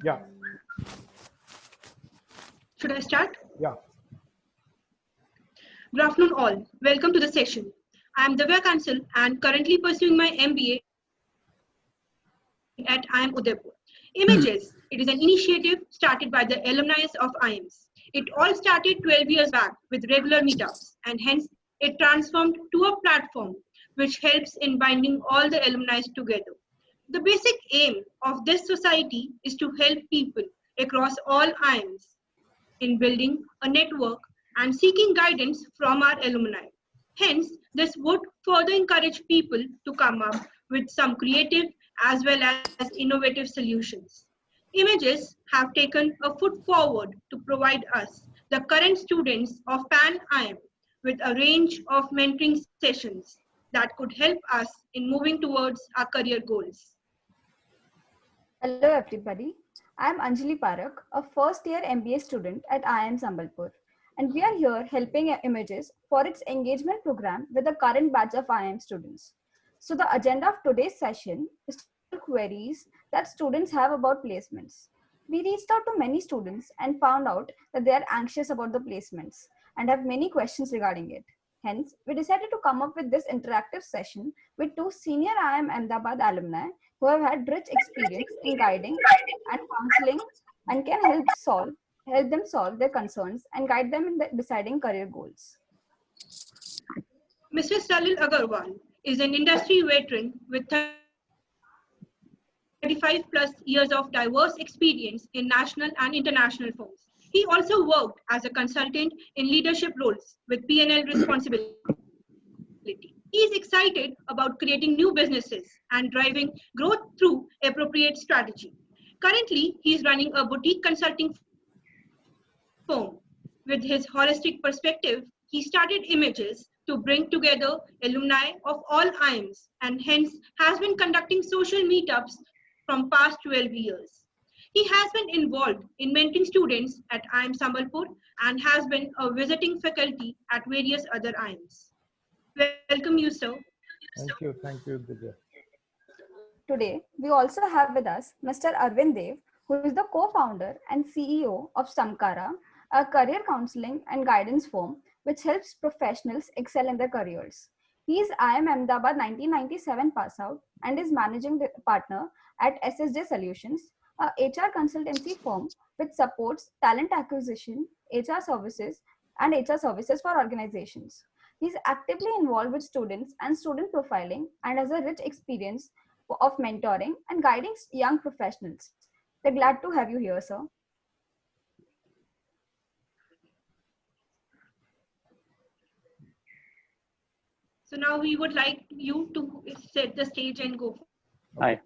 Yeah. Should I start? Yeah. Good afternoon all. Welcome to the session. I am Divya Kansal and currently pursuing my MBA at IIM Udaipur. Images, it is an initiative started by the alumni of IIMS. It all started 12 years back with regular meetups and hence it transformed to a platform which helps in binding all the alumni together. The basic aim of this society is to help people across all IIMs in building a network and seeking guidance from our alumni. Hence, this would further encourage people to come up with some creative as well as innovative solutions. Images have taken a foot forward to provide us, the current students of Pan IM, with a range of mentoring sessions that could help us in moving towards our career goals. Hello everybody, I am Anjali Parak, a first year MBA student at IIM Sambalpur, and we are here helping Images for its engagement program with the current batch of IIM students. So the agenda of today's session is to tackle queries that students have about placements. We reached out to many students and found out that they are anxious about the placements and have many questions regarding it. Hence, we decided to come up with this interactive session with two senior IIM Ahmedabad alumni who have had rich experience in guiding and counseling and can help them solve their concerns and guide them in deciding career goals. Mr. Salil Agarwal is an industry veteran with 35 plus years of diverse experience in national and international firms. He also worked as a consultant in leadership roles with P&L responsibility. He is excited about creating new businesses and driving growth through appropriate strategy. Currently, he is running a boutique consulting firm. With his holistic perspective, he started Images to bring together alumni of all IIMs and hence has been conducting social meetups from past 12 years. He has been involved in mentoring students at IIM Sambalpur and has been a visiting faculty at various other IIMs. Welcome you, sir. Thank you, Divya. Today, we also have with us Mr. Arvind Dev, who is the co-founder and CEO of Samkara, a career counseling and guidance firm which helps professionals excel in their careers. He is IIM Ahmedabad 1997 pass out and is managing partner at SSJ Solutions, a HR consultancy firm which supports talent acquisition, HR services, and HR services for organizations. He is actively involved with students and student profiling and has a rich experience of mentoring and guiding young professionals. We're glad to have you here, sir. So now we would like you to set the stage and go. Hi.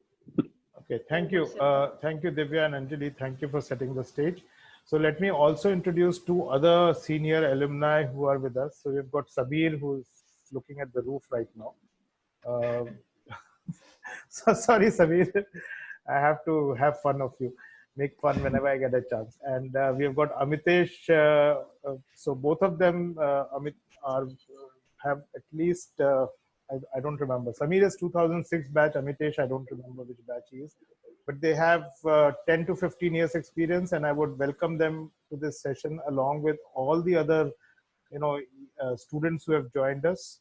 Okay, thank you. Thank you, Divya and Anjali. Thank you for setting the stage. So let me also introduce two other senior alumni who are with us. So we've got Sabir, who's looking at the roof right now. So sorry, Sabir. I have to have fun of you. Make fun whenever I get a chance. And we have got Amitesh. So both of them, Amit, have at least, I don't remember. Samir is 2006 batch. Amitesh, I don't remember which batch he is. But they have 10 to 15 years experience, and I would welcome them to this session along with all the other, students who have joined us.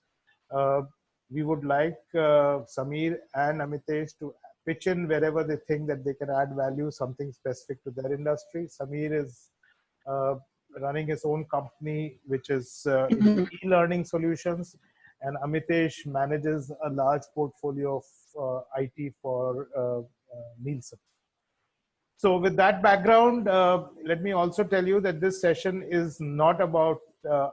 We would like Samir and Amitesh to pitch in wherever they think that they can add value, something specific to their industry. Samir is running his own company, which is e-learning solutions, and Amitesh manages a large portfolio of IT for Nielsen. So with that background, let me also tell you that this session is not about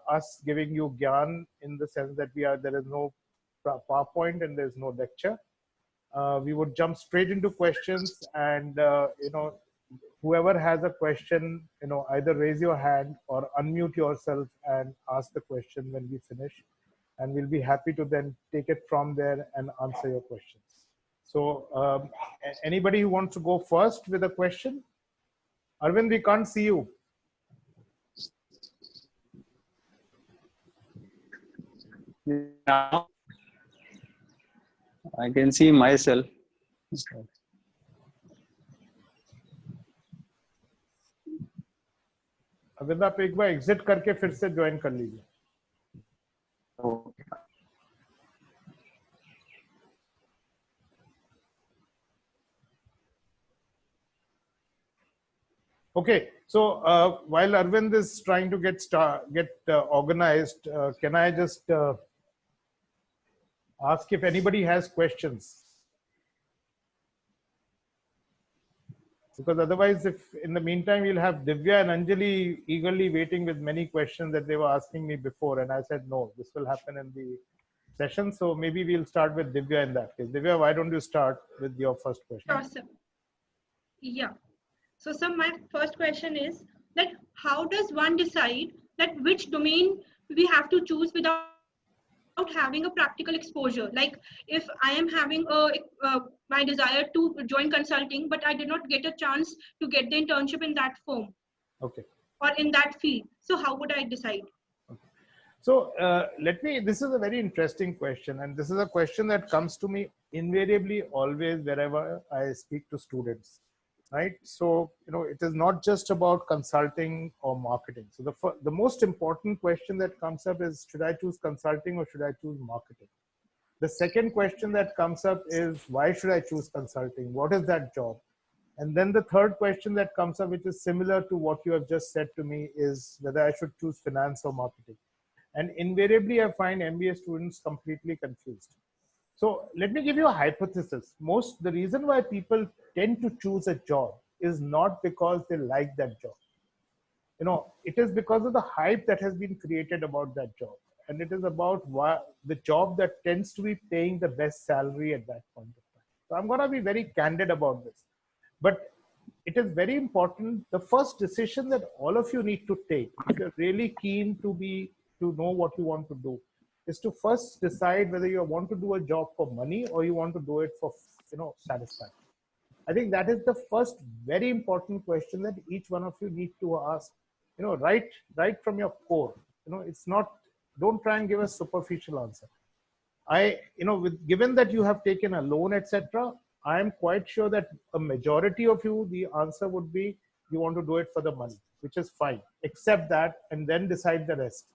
us giving you gyan in the sense that there is no PowerPoint and there's no lecture. We would jump straight into questions, and whoever has a question, either raise your hand or unmute yourself and ask the question when we finish, and we'll be happy to then take it from there and answer your questions. So anybody who wants to go first with a question? Arvind, we can't see you. Now I can see myself. Arvind आप एक बार exit करके फिर से join कर लीजिए. Okay, so while Arvind is trying to get organized, can I just ask if anybody has questions? Because otherwise, if in the meantime you'll have Divya and Anjali eagerly waiting with many questions that they were asking me before, and I said no, this will happen in the session. So maybe we'll start with Divya in that case. Divya, why don't you start with your first question? Sure, sir. Yeah. So, sir, my first question is that how does one decide that which domain we have to choose without having a practical exposure? Like if I am having my desire to join consulting, but I did not get a chance to get the internship in that firm. Okay. Or in that field. So how would I decide? Okay. So this is a very interesting question. And this is a question that comes to me invariably always wherever I speak to students, right? So, it is not just about consulting or marketing. So the most important question that comes up is, should I choose consulting or should I choose marketing? The second question that comes up is, why should I choose consulting? What is that job? And then the third question that comes up, which is similar to what you have just said to me, is whether I should choose finance or marketing. And invariably, I find MBA students completely confused. So let me give you a hypothesis. The reason why people tend to choose a job is not because they like that job. It is because of the hype that has been created about that job. And it is about the job that tends to be paying the best salary at that point of time. So I'm going to be very candid about this. But it is very important. The first decision that all of you need to take, if you're really keen to know what you want to do, is to first decide whether you want to do a job for money or you want to do it for satisfaction. I think that is the first very important question that each one of you need to ask. Right from your core. It's not. Don't try and give a superficial answer. Given that you have taken a loan, etc., I am quite sure that a majority of you, the answer would be you want to do it for the money, which is fine. Accept that and then decide the rest.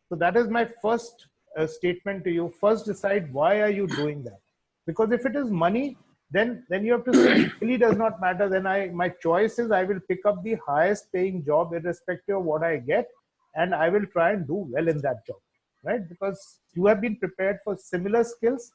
So that is my first statement to you. First, decide why are you doing that? Because if it is money, then you have to say it really does not matter. Then my choice is I will pick up the highest paying job irrespective of what I get, and I will try and do well in that job, right? Because you have been prepared for similar skills.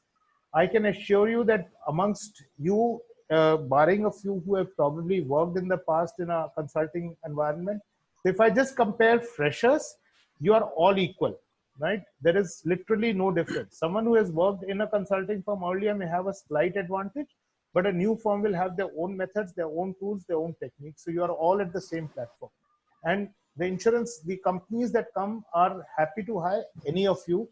I can assure you that amongst you, barring a few who have probably worked in the past in a consulting environment, if I just compare freshers, you are all equal, right? There is literally no difference. Someone who has worked in a consulting firm earlier may have a slight advantage, but a new firm will have their own methods, their own tools, their own techniques. So you are all at the same platform. And the companies that come are happy to hire any of you.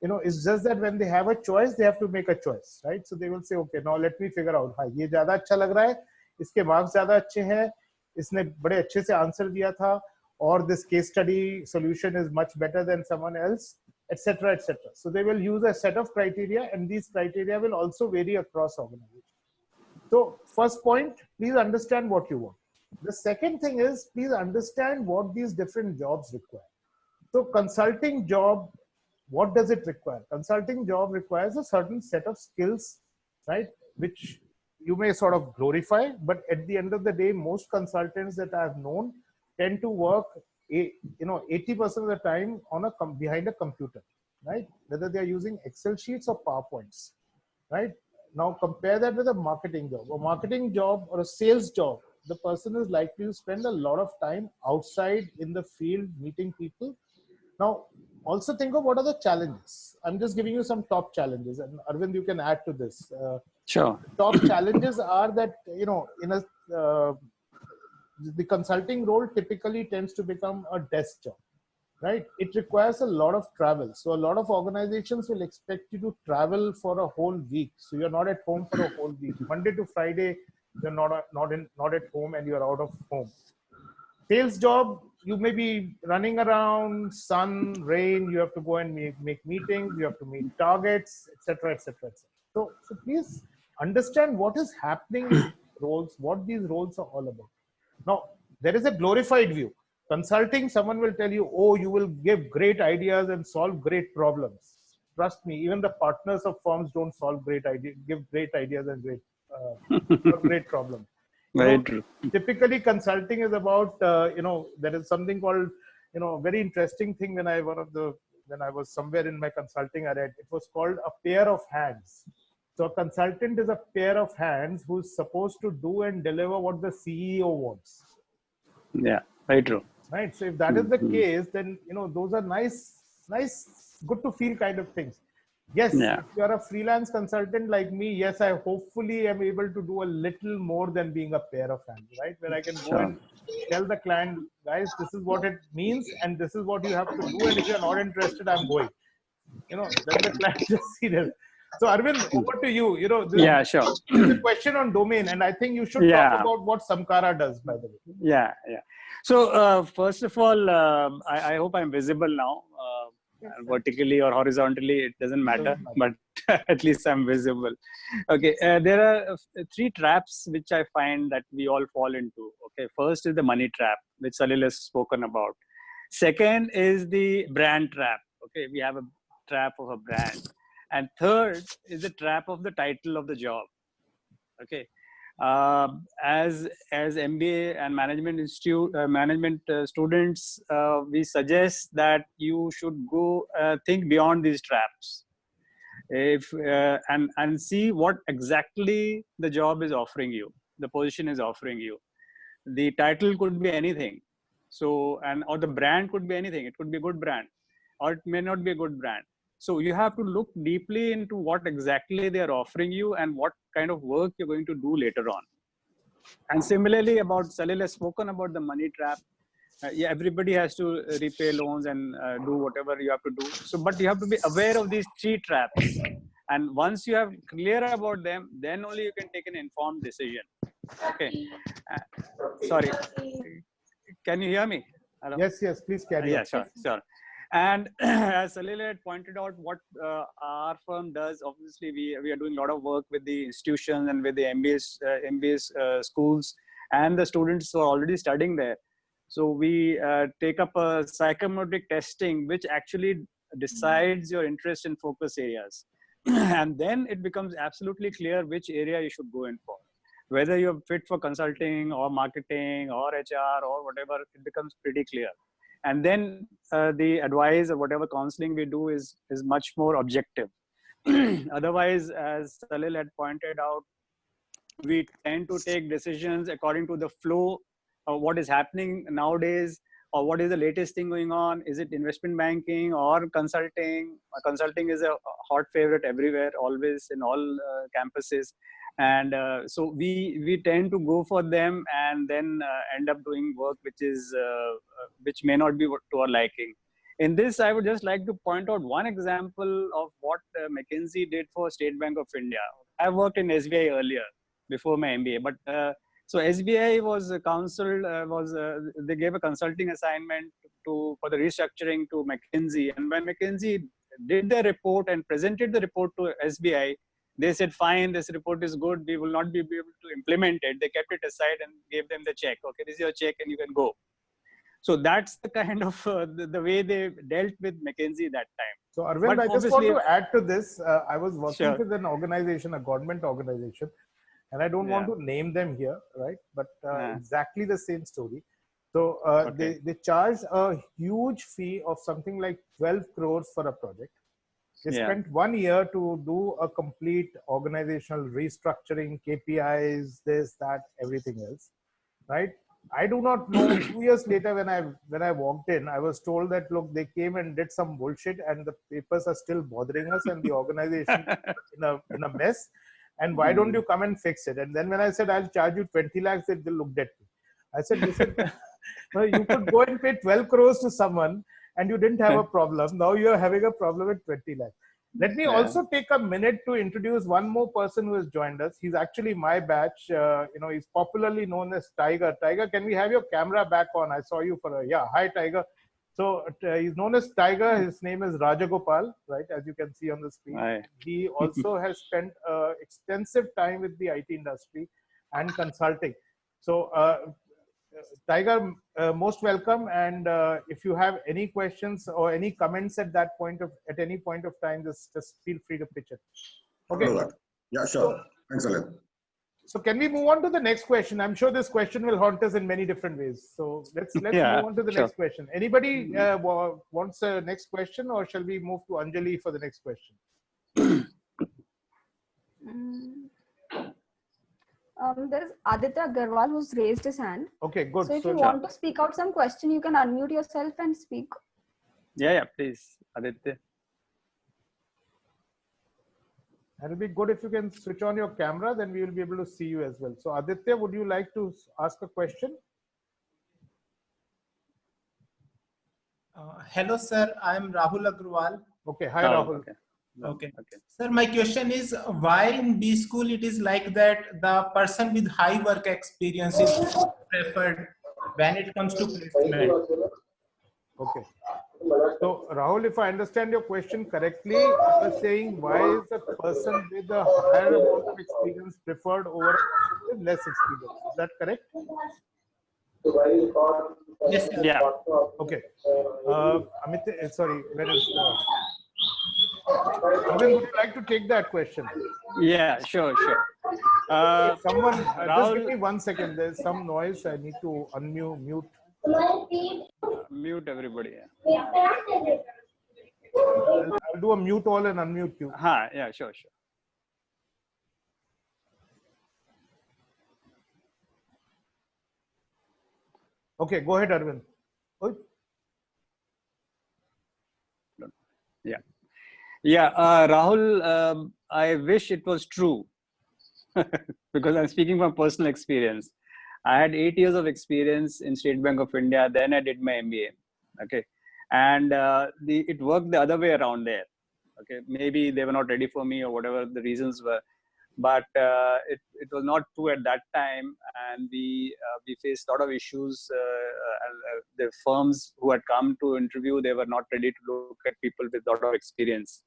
It's just that when they have a choice, they have to make a choice, right? So they will say, okay, now let me figure out, हाँ ये ज़्यादा अच्छा लग रहा है, इसके marks ज़्यादा अच्छे हैं, इसने बड़े अच्छे से answer दिया था, or this case study solution is much better than someone else, etc., etc. So they will use a set of criteria, and these criteria will also vary across organizations. So first point, please understand what you want. The second thing is, please understand what these different jobs require. So consulting job, what does it require? Consulting job requires a certain set of skills, right? Which you may sort of glorify, but at the end of the day, most consultants that I've known tend to work, 80% of the time behind a computer, right? Whether they're using Excel sheets or PowerPoints, right? Now compare that with a marketing job. A marketing job or a sales job, the person is likely to spend a lot of time outside in the field meeting people. Now, also think of what are the challenges. I'm just giving you some top challenges, and Arvind, you can add to this. Sure. Top challenges are that, the consulting role typically tends to become a desk job, right? It requires a lot of travel. So a lot of organizations will expect you to travel for a whole week. So you're not at home for a whole week. Monday to Friday, you're not at home and you're out of home. Sales job, you may be running around, sun, rain, you have to go and make meetings, you have to meet targets, etc., etc., etc. So please understand what is happening in roles, what these roles are all about. Now, there is a glorified view. Consulting, someone will tell you, oh, you will give great ideas and solve great problems. Trust me, even the partners of firms don't solve great ideas, give great ideas and solve great problems. Very true. Typically consulting is about, there is something called, very interesting thing when I was somewhere in my consulting, I read, it was called a pair of hands. So a consultant is a pair of hands who's supposed to do and deliver what the CEO wants. Yeah, very true. Right. So if that is the case, then, those are nice, good to feel kind of things. Yes, Yeah. if you are a freelance consultant like me, yes, I hopefully am able to do a little more than being a pair of hands, right? Where I can go and tell the client, guys, this is what it means and this is what you have to do. And if you're not interested, I'm going. Then the client just serious. So Arvind, over to you. Yeah, sure. It's a question on domain, and I think you should talk about what Samkara does, by the way. Yeah. So first of all, I hope I'm visible now. Vertically or horizontally, it doesn't matter, but at least I'm visible. Okay, there are three traps which I find that we all fall into. Okay, first is the money trap, which Salil has spoken about. Second is the brand trap. Okay, we have a trap of a brand. And third is the trap of the title of the job. Okay, as MBA and management students, we suggest that you should go think beyond these traps, and see what exactly the job is offering you, the position is offering you. The title could be anything, or the brand could be anything. It could be a good brand, or it may not be a good brand. So you have to look deeply into what exactly they are offering you and what kind of work you're going to do later on. And similarly, Salil has spoken about the money trap. Everybody has to repay loans and do whatever you have to do. But you have to be aware of these three traps. And once you have clear about them, then only you can take an informed decision. Okay. Sorry. Can you hear me? Hello? Yes, please carry on. Yeah, sure. And as Salil had pointed out, what our firm does, obviously we are doing a lot of work with the institutions and with the MBA schools and the students who are already studying there. So we take up a psychometric testing, which actually decides your interest and focus areas. And then it becomes absolutely clear which area you should go in for. Whether you're fit for consulting or marketing or HR or whatever, it becomes pretty clear. And then the advice or whatever counseling we do is much more objective. Otherwise, as Salil had pointed out, we tend to take decisions according to the flow of what is happening nowadays, or what is the latest thing going on. Is it investment banking or consulting? Consulting is a hot favorite everywhere, always in all campuses. And so we tend to go for them and then end up doing work which may not be to our liking. In this, I would just like to point out one example of what McKinsey did for State Bank of India. I worked in SBI earlier before my MBA, but so SBI was counseled, they gave a consulting assignment for the restructuring to McKinsey. And when McKinsey did the report and presented the report to SBI, they said, fine, this report is good. We will not be able to implement it. They kept it aside and gave them the check. Okay, this is your check and you can go. So that's the kind of the way they dealt with McKinsey that time. So Arvind, I just want to add to this. I was working with an organization, a government organization, and I don't want to name them here, right? But exactly the same story. So they charged a huge fee of something like 12 crores for a project. They spent 1 year to do a complete organizational restructuring, KPIs, this, that, everything else, right? I do not know. 2 years later, when I walked in, I was told that, look, they came and did some bullshit, and the papers are still bothering us, and the organization in a mess. And why don't you come and fix it? And then when I said I'll charge you 20 lakhs, they looked at me. I said, listen, you could go and pay 12 crores to someone, and you didn't have a problem. Now you're having a problem with 20 lakhs. Let me also take a minute to introduce one more person who has joined us. He's actually my batch. He's popularly known as Tiger. Tiger, can we have your camera back on? I saw you for hi, Tiger. So he's known as Tiger. His name is Rajagopal, right? As you can see on the screen. Hi. He also has spent extensive time with the IT industry and consulting. So Tiger, most welcome. And if you have any questions or any comments at any point of time, just feel free to pitch it. Okay. Yeah, sure. Thanks a lot. So can we move on to the next question? I'm sure this question will haunt us in many different ways. So let's Yeah, move on to the sure. next question. Anybody wants a next question, or shall we move to Anjali for the next question? There is Aditya Agarwal who's raised his hand. Okay, good. So if you want to speak out some question, you can unmute yourself and speak. Yeah, please, Aditya. It'll be good if you can switch on your camera, then we will be able to see you as well. So Aditya, would you like to ask a question? Hello, sir. I am Rahul Agrawal. Okay, hi Rahul. Okay. Sir, my question is, why in B school it is like that the person with high work experience is preferred when it comes to placement? Okay. So Rahul, if I understand your question correctly, you're saying why is a person with a higher amount of experience preferred over a person with less experience? Is that correct? Yes, sir. Yeah. Okay. Amit, sorry, where is Arvind, would you like to take that question? Yeah, sure. Someone, just give Rahul, me 1 second. There's some noise. I need to mute. mute everybody. I'll do a mute all and unmute you. Yeah, sure. Okay, go ahead, Arvind. Yeah, Rahul, I wish it was true because I'm speaking from personal experience. I had 8 years of experience in State Bank of India. Then I did my MBA. Okay, and it worked the other way around there. Okay, maybe they were not ready for me or whatever the reasons were, but it was not true at that time, and we faced a lot of issues. The firms who had come to interview, they were not ready to look at people with a lot of experience.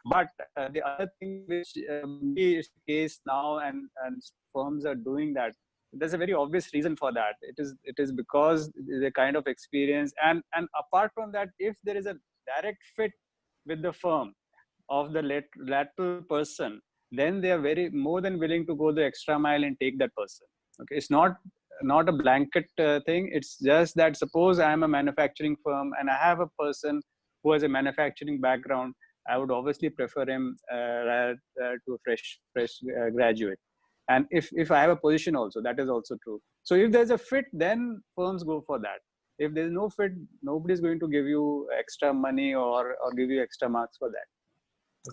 But the other thing which is the case now, and firms are doing that, there's a very obvious reason for that. It is because the kind of experience, and apart from that, if there is a direct fit with the firm of the lateral person, then they are more than willing to go the extra mile and take that person. Okay, it's not a blanket thing. It's just that suppose I am a manufacturing firm and I have a person who has a manufacturing background, I would obviously prefer him to a fresh graduate. And if I have a position also, that is also true. So if there's a fit, then firms go for that. If there's no fit, nobody's going to give you extra money or give you extra marks for that.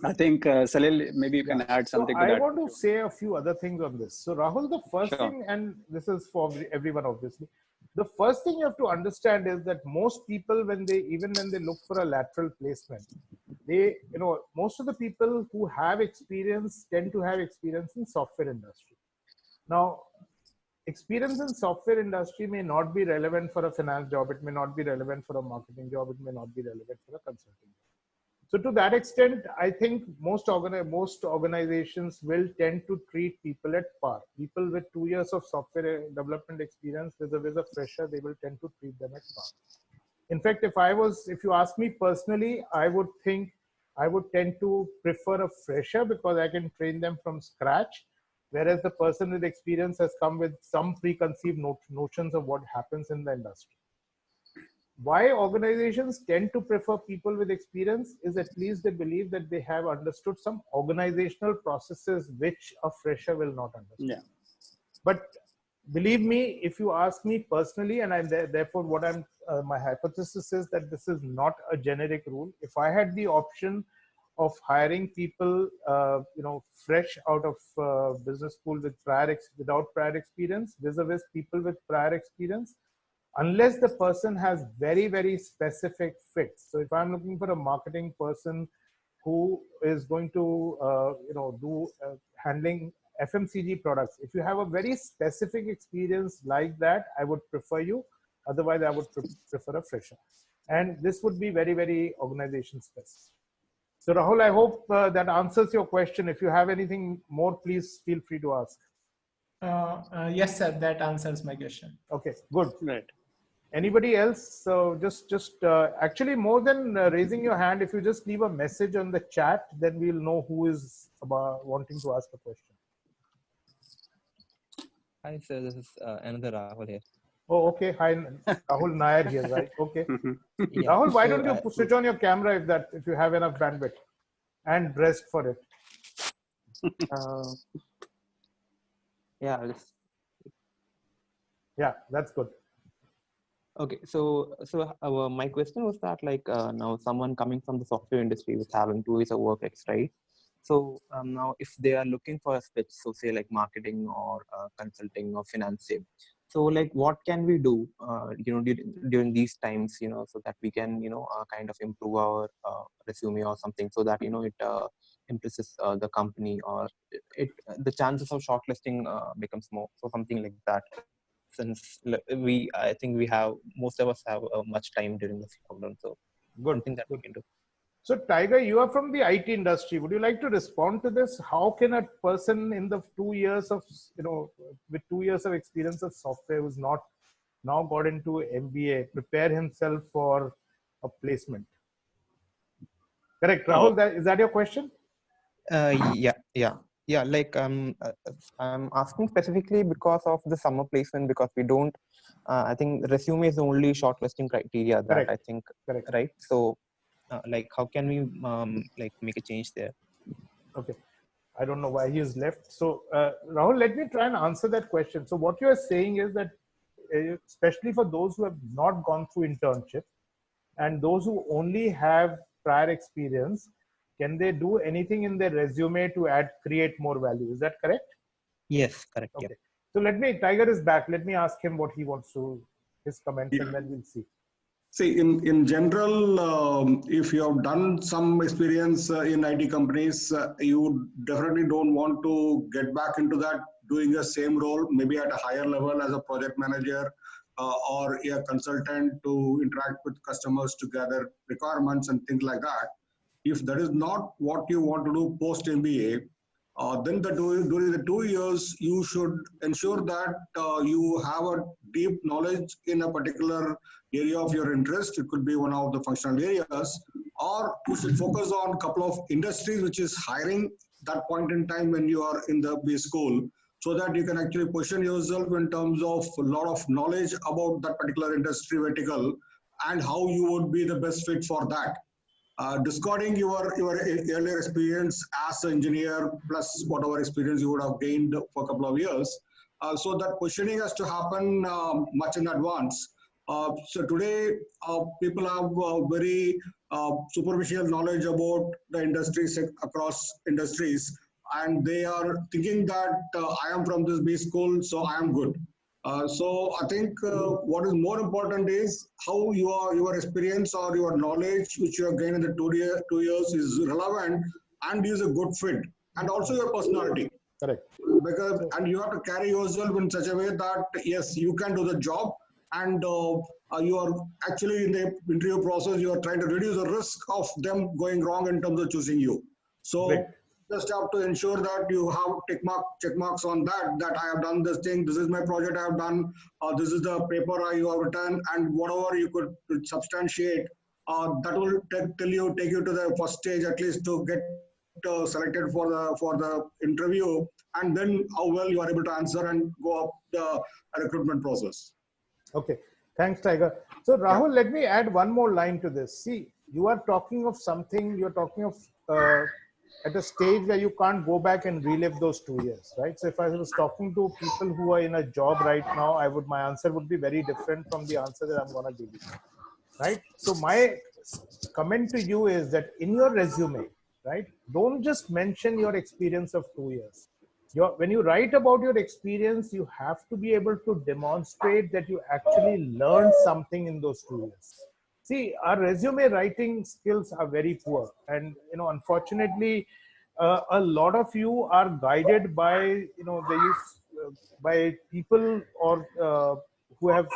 I think Salil, maybe you can add something to that. I want to say a few other things on this. So Rahul, the first thing, and this is for everyone obviously, the first thing you have to understand is that most people, even when they look for a lateral placement, most of the people who have experience tend to have experience in software industry. Now, experience in software industry may not be relevant for a finance job. It may not be relevant for a marketing job. It may not be relevant for a consulting job. So to that extent, I think most organizations will tend to treat people at par. People with 2 years of software development experience with a fresher, they will tend to treat them at par. In fact, if you ask me personally, I would tend to prefer a fresher because I can train them from scratch, whereas the person with experience has come with some preconceived notions of what happens in the industry. Why organizations tend to prefer people with experience is at least they believe that they have understood some organizational processes which a fresher will not understand. Yeah. But believe me, if you ask me personally, and therefore my hypothesis is that this is not a generic rule. If I had the option of hiring people, fresh out of business school without prior experience, vis-a-vis people with prior experience, unless the person has very, very specific fits. So if I'm looking for a marketing person who is going to, do handling FMCG products, if you have a very specific experience like that, I would prefer you. Otherwise, I would prefer a fresher. And this would be very, very organization specific. So Rahul, I hope that answers your question. If you have anything more, please feel free to ask. Yes, sir. That answers my question. Okay, good. Right. Anybody else? So just actually more than raising your hand, if you just leave a message on the chat, then we'll know who is about wanting to ask a question. Hi, sir. This is another Rahul here. Oh, okay. Hi, Rahul Nair here, right? Okay. Yeah, Rahul, why so don't you switch on your camera if you have enough bandwidth and rest for it? yeah, I'll just, Yeah, that's good. okay. So my question was that like now someone coming from the software industry was having 2 years of work ex, right? So now if they are looking for a switch, so say like marketing or consulting or financing, so like what can we do, during these times, so that we can, kind of improve our resume or something, so that, it impresses the company, or the chances of shortlisting becomes more, so something like that. Since I think most of us have much time during this lockdown, so Good. something that we Good. can do. So, Tiger, you are from the IT industry. Would you like to respond to this? How can a person in the 2 years of, with 2 years of experience of software who's not now got into MBA, prepare himself for a placement? Correct, Rahul? Is that your question? Yeah. Like I'm asking specifically because of the summer placement, because we don't. I think resume is the only shortlisting criteria that Correct. I think. Correct. Right. So, like, how can we like make a change there? Okay. I don't know why he is left. So, Rahul, let me try and answer that question. So, what you are saying is that, especially for those who have not gone through internship and those who only have prior experience, can they do anything in their resume to create more value? Is that correct? Yes, correct. Okay. Yeah. So Tiger is back. Let me ask him what he wants to, his comments, and then we'll see. See, in general, if you have done some experience in IT companies, you definitely don't want to get back into that, doing the same role, maybe at a higher level as a project manager or a consultant to interact with customers to gather requirements and things like that. If that is not what you want to do post MBA, then during the 2 years, you should ensure that you have a deep knowledge in a particular area of your interest. It could be one of the functional areas, or you should focus on a couple of industries which is hiring that point in time when you are in the B school, so that you can actually position yourself in terms of a lot of knowledge about that particular industry vertical and how you would be the best fit for that. Discarding your earlier experience as an engineer plus whatever experience you would have gained for a couple of years. So that positioning has to happen much in advance. So today, people have very superficial knowledge about the industries across industries, and they are thinking that I am from this B school, so I am good. So I think what is more important is how your experience or your knowledge which you have gained in the 2 years is relevant and is a good fit, and also your personality. Correct. And you have to carry yourself in such a way that yes, you can do the job, and you are actually in the interview process, you are trying to reduce the risk of them going wrong in terms of choosing you. So. Great. Just have to ensure that you have check marks on that I have done this thing, this is my project I have done, this is the paper you have written, and whatever you could substantiate, that will take you to the first stage at least to get selected for the interview, and then how well you are able to answer and go up the recruitment process. Okay, thanks, Tiger. So Rahul, let me add one more line to this. See, you are talking of something, you're talking of at a stage where you can't go back and relive those 2 years, right? So if I was talking to people who are in a job right now, my answer would be very different from the answer that I'm going to give you, right? So my comment to you is that in your resume, right, don't just mention your experience of 2 years. When you write about your experience, you have to be able to demonstrate that you actually learned something in those 2 years. See, our resume writing skills are very poor, and unfortunately, a lot of you are guided by by people or who have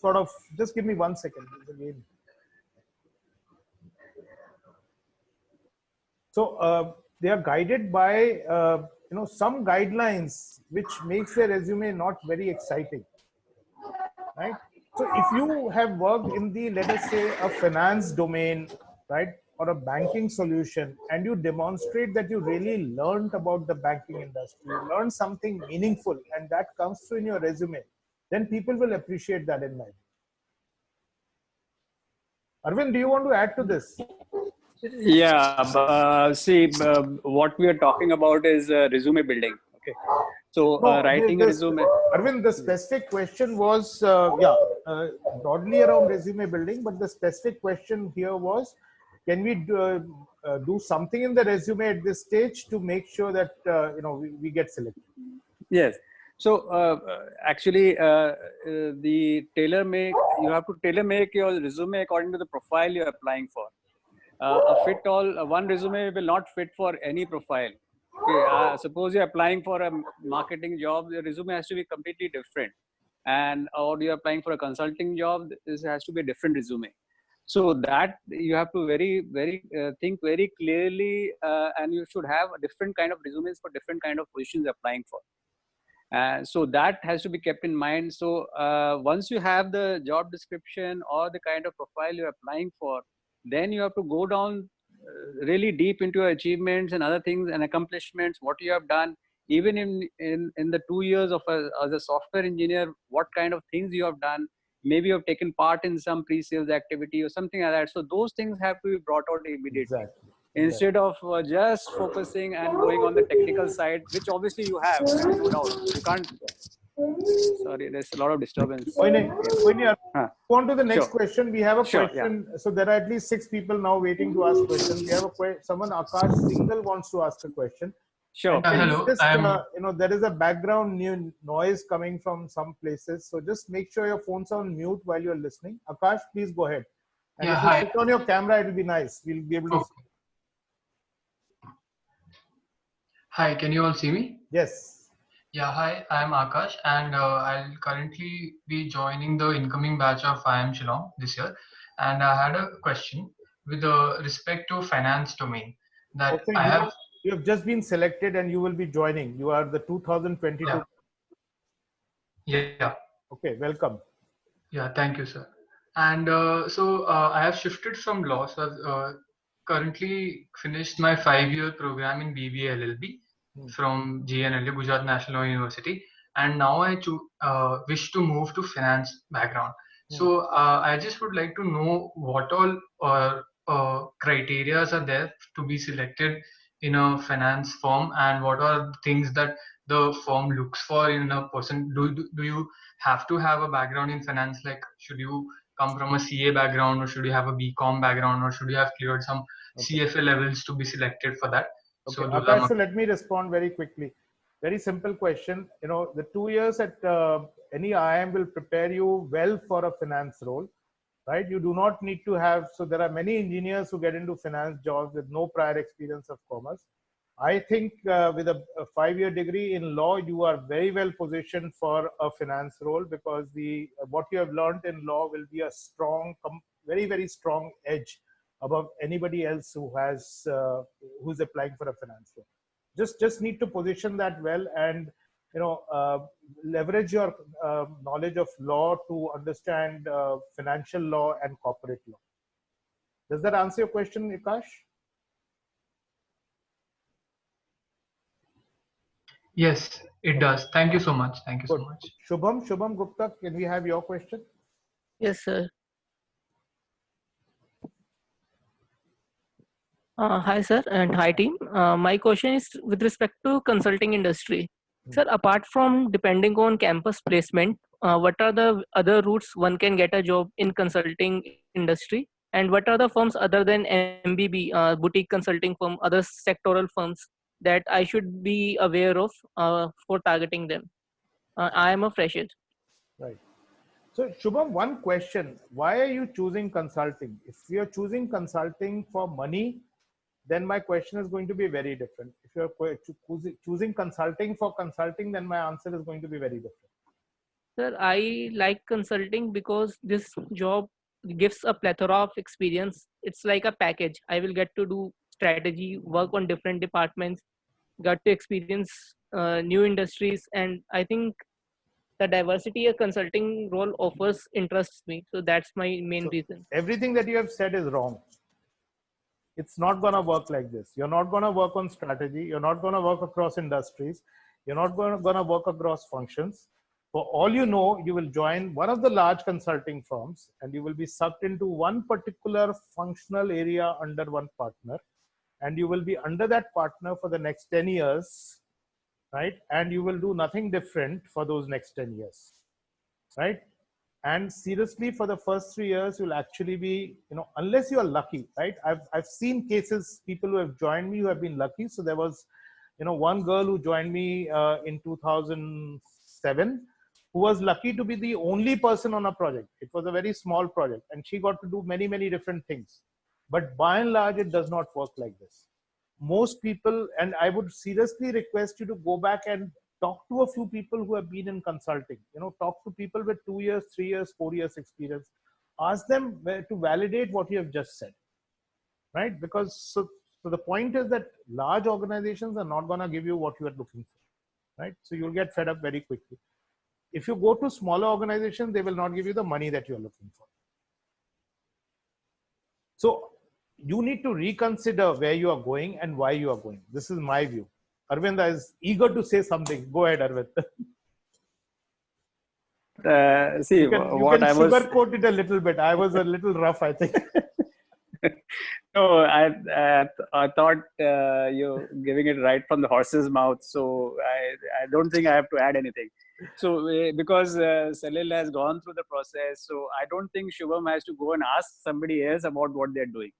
sort of. Just give me 1 second. Again. So they are guided by some guidelines which makes their resume not very exciting, right? So if you have worked in the, let us say, a finance domain, right, or a banking solution, and you demonstrate that you really learned about the banking industry, you learned something meaningful, and that comes through in your resume, then people will appreciate that in my view. Arvind, do you want to add to this? Yeah, see, what we are talking about is resume building. Okay, so No, writing a resume. Arvind, the specific question was, broadly around resume building, but the specific question here was, can we do something in the resume at this stage to make sure that we get selected? Yes. So actually, the you have to tailor make your resume according to the profile you're applying for. One resume will not fit for any profile. Okay, suppose you're applying for a marketing job, the resume has to be completely different. Or you're applying for a consulting job, this has to be a different resume. So that you have to think very clearly, and you should have a different kind of resumes for different kind of positions you're applying for. So that has to be kept in mind. So once you have the job description or the kind of profile you're applying for, then you have to go down really deep into your achievements and other things and accomplishments, what you have done, even in the 2 years of as a software engineer, what kind of things you have done. Maybe you have taken part in some pre-sales activity or something like that. So those things have to be brought out immediately. Exactly. Instead of just focusing and going on the technical side, which obviously you have, I mean, no doubt. You can't. Sorry, there's a lot of disturbance. On to the next question. We have a question. Yeah. So there are at least 6 people now waiting to ask questions. We have someone, Akash Singhal, wants to ask a question. Sure. Hello. Just, there is a background noise coming from some places. So just make sure your phone's on mute while you're listening. Akash, please go ahead. And if you switch on your camera, it will be nice. We'll be able to see. Hi, can you all see me? Yes. Yeah, hi, I'm Akash, and I'll currently be joining the incoming batch of IIM Shillong this year. And I had a question with respect to finance domain that you have just been selected and you will be joining. You are the 2022. Yeah. Okay, welcome. Yeah, thank you, sir. And so I have shifted from law. So I've currently finished my 5-year program in BBA LLB from GNLU, Gujarat National Law University. And now I wish to move to finance background. So I just would like to know what all criteria are there to be selected in a finance firm, and what are things that the firm looks for in a person. Do you have to have a background in finance? Like, should you come from a CA background, or should you have a BCom background, or should you have cleared some CFA levels to be selected for that? Okay. So, Akash, so let me respond very quickly. Very simple question. The 2 years at any IIM will prepare you well for a finance role, right? You do not need to have, so there are many engineers who get into finance jobs with no prior experience of commerce. I think with a 5-year degree in law, you are very well positioned for a finance role, because what you have learned in law will be a strong, very, very strong edge above anybody else who's applying for a finance role. Just need to position that well, and leverage your knowledge of law to understand financial law and corporate law. Does that answer your question, Akash? Yes, it does. Thank you so much. Thank you so much. Shubham Gupta, can we have your question? Yes, sir. Hi, sir, and hi, team. My question is with respect to consulting industry. Sir, apart from depending on campus placement, what are the other routes one can get a job in consulting industry? And what are the firms other than MBB, boutique consulting firm, other sectoral firms that I should be aware of for targeting them? I am a fresher. Right. So, Shubham, one question. Why are you choosing consulting? If you're choosing consulting for money, then my question is going to be very different. If you're choosing consulting for consulting, then my answer is going to be very different. Sir, I like consulting because this job gives a plethora of experience. It's like a package. I will get to do strategy, work on different departments, got to experience new industries, and I think the diversity a consulting role offers interests me. So that's my main reason. Everything that you have said is wrong. It's not going to work like this. You're not going to work on strategy. You're not going to work across industries. You're not going to work across functions. For all you know, you will join one of the large consulting firms and you will be sucked into one particular functional area under one partner. And you will be under that partner for the next 10 years, right? And you will do nothing different for those next 10 years, right? And seriously, for the first 3 years, you'll actually be, unless you are lucky, right? I've seen cases, people who have joined me who have been lucky. So there was, one girl who joined me in 2007, who was lucky to be the only person on a project. It was a very small project and she got to do many, many different things. But by and large, it does not work like this. Most people, and I would seriously request you to go back and talk to a few people who have been in consulting, talk to people with 2 years, 3 years, 4 years experience, ask them to validate what you have just said, right? Because so the point is that large organizations are not going to give you what you are looking for, right? So you'll get fed up very quickly. If you go to smaller organizations, they will not give you the money that you're looking for. So you need to reconsider where you are going and why you are going. This is my view. Arvind is eager to say something. Go ahead, Arvind. See, you can sugarcoat it a little bit. I was a little rough, I think. No, I thought you're giving it right from the horse's mouth. So I don't think I have to add anything. So because Salil has gone through the process, so I don't think Shubham has to go and ask somebody else about what they're doing.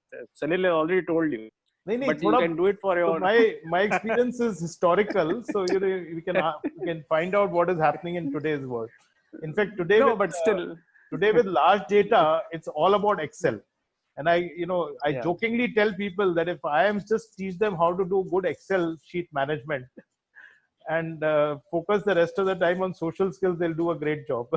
Salil has already told you. But you can do it for your own. My experience is historical, so we can find out what is happening in today's world. In fact, today with large data, it's all about Excel. And I jokingly tell people that if I am just teach them how to do good Excel sheet management and focus the rest of the time on social skills, they'll do a great job.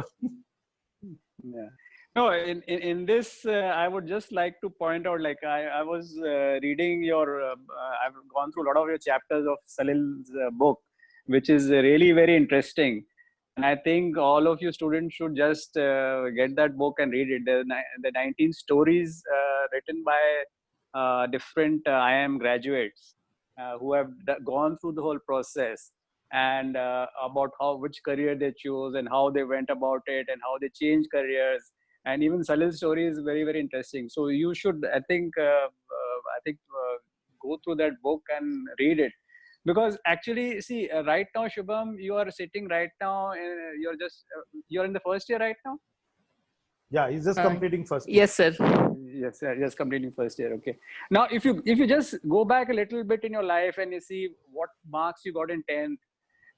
Yeah. No, in this, I would just like to point out, like I was reading I've gone through a lot of your chapters of Salil's book, which is really very interesting. And I think all of you students should just get that book and read it. The 19 stories written by different IIM graduates who have gone through the whole process, and about which career they chose and how they went about it and how they changed careers. And even Salil's story is very, very interesting. So you should, I think, go through that book and read it. Because actually, see, right now, Shubham, you are sitting right now, you're in the first year right now? Yeah, he's just completing first year. Yes, sir. Yes, just completing first year. Okay. Now, if you just go back a little bit in your life and you see what marks you got in 10th,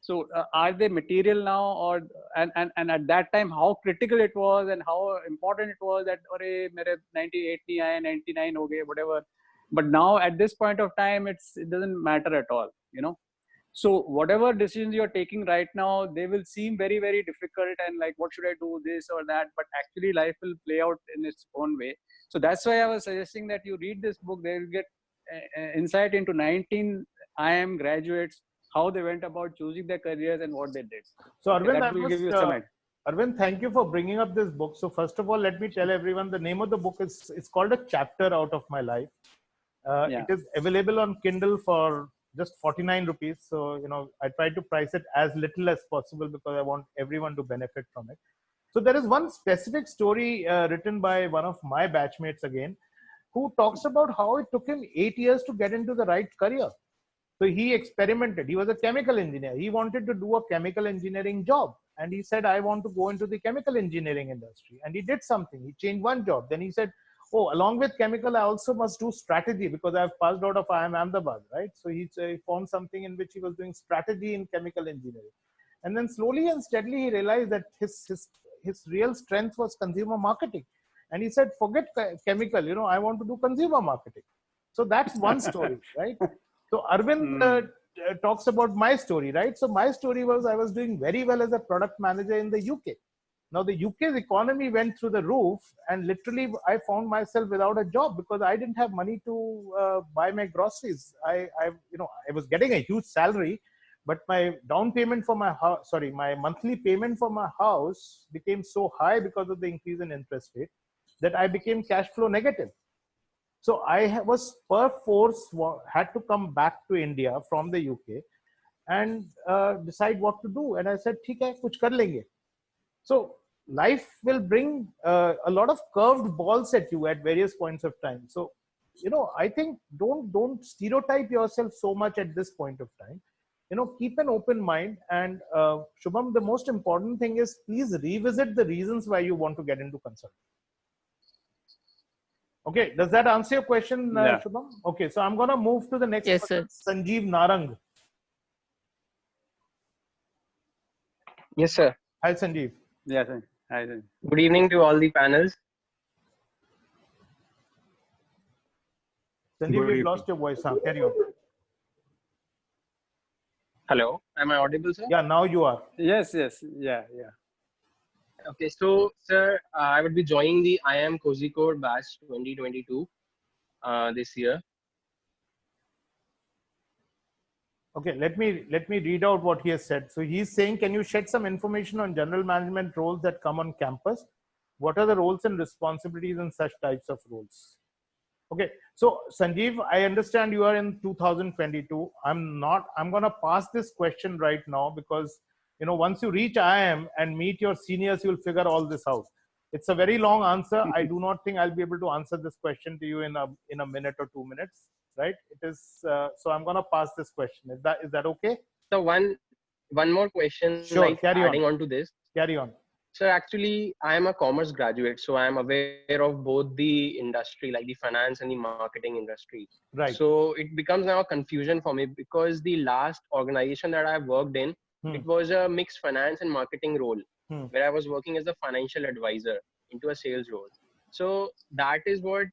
so are they material now, and at that time how critical it was and how important it was that mere 98 nahi aaye, 99 ho gaye, whatever. But now at this point of time, it doesn't matter at all, So whatever decisions you're taking right now, they will seem very, very difficult and like, what should I do, this or that? But actually life will play out in its own way. So that's why I was suggesting that you read this book. They will get insight into 19 IIM graduates, how they went about choosing their careers and what they did. So Arvind, thank you for bringing up this book. So first of all, let me tell everyone the name of the book it's called A Chapter Out of My Life. It is available on Kindle for just 49 rupees. So, I try to price it as little as possible because I want everyone to benefit from it. So there is one specific story written by one of my batchmates again, who talks about how it took him 8 years to get into the right career. So he experimented. He was a chemical engineer. He wanted to do a chemical engineering job. And he said, I want to go into the chemical engineering industry. And he did something. He changed one job. Then he said, oh, along with chemical, I also must do strategy because I've passed out of IIM Ahmedabad, right? So he formed something in which he was doing strategy in chemical engineering. And then slowly and steadily, he realized that his real strength was consumer marketing. And he said, forget chemical, I want to do consumer marketing. So that's one story, right? So Arvind talks about my story, right? So my story was I was doing very well as a product manager in the UK. Now the UK's economy went through the roof, and literally I found myself without a job because I didn't have money to buy my groceries. I was getting a huge salary, but my down payment for my house, my monthly payment for my house became so high because of the increase in interest rate that I became cash flow negative. So I was perforce had to come back to India from the UK and decide what to do. And I said, "ठीक है, कुछ कर लेंगे." So life will bring a lot of curved balls at you at various points of time. So, I think don't stereotype yourself so much at this point of time. Keep an open mind. And Shubham, the most important thing is please revisit the reasons why you want to get into consulting. Okay, does that answer your question, Shubham? Okay, so I'm going to move to the next person, Sanjeev Narang. Yes, sir. Hi, Sanjeev. Yes, sir. Hi, sir. Good evening to all the panels. Sanjeev, you lost your voice. Carry on. Hello, am I audible, sir? Yeah, now you are. Yes. Yeah. Okay, so, sir, I would be joining the IIM Kozhikode batch 2022 this year. Okay, let me read out what he has said. So he's saying, can you shed some information on general management roles that come on campus? What are the roles and responsibilities in such types of roles? Okay, so Sanjeev, I understand you are in 2022. I'm going to pass this question right now because, once you reach IIM and meet your seniors, you'll figure all this out. It's a very long answer. I do not think I'll be able to answer this question to you in a minute or 2 minutes. Right? It is. So I'm going to pass this question. Is that okay? So one more question. Sure. Like Carry adding on. To this. Carry on. So actually, I am a commerce graduate, so I am aware of both the industry, like the finance and the marketing industry. Right. So it becomes now a confusion for me because the last organization that I worked in, it was a mixed finance and marketing role, where I was working as a financial advisor into a sales role. So that is what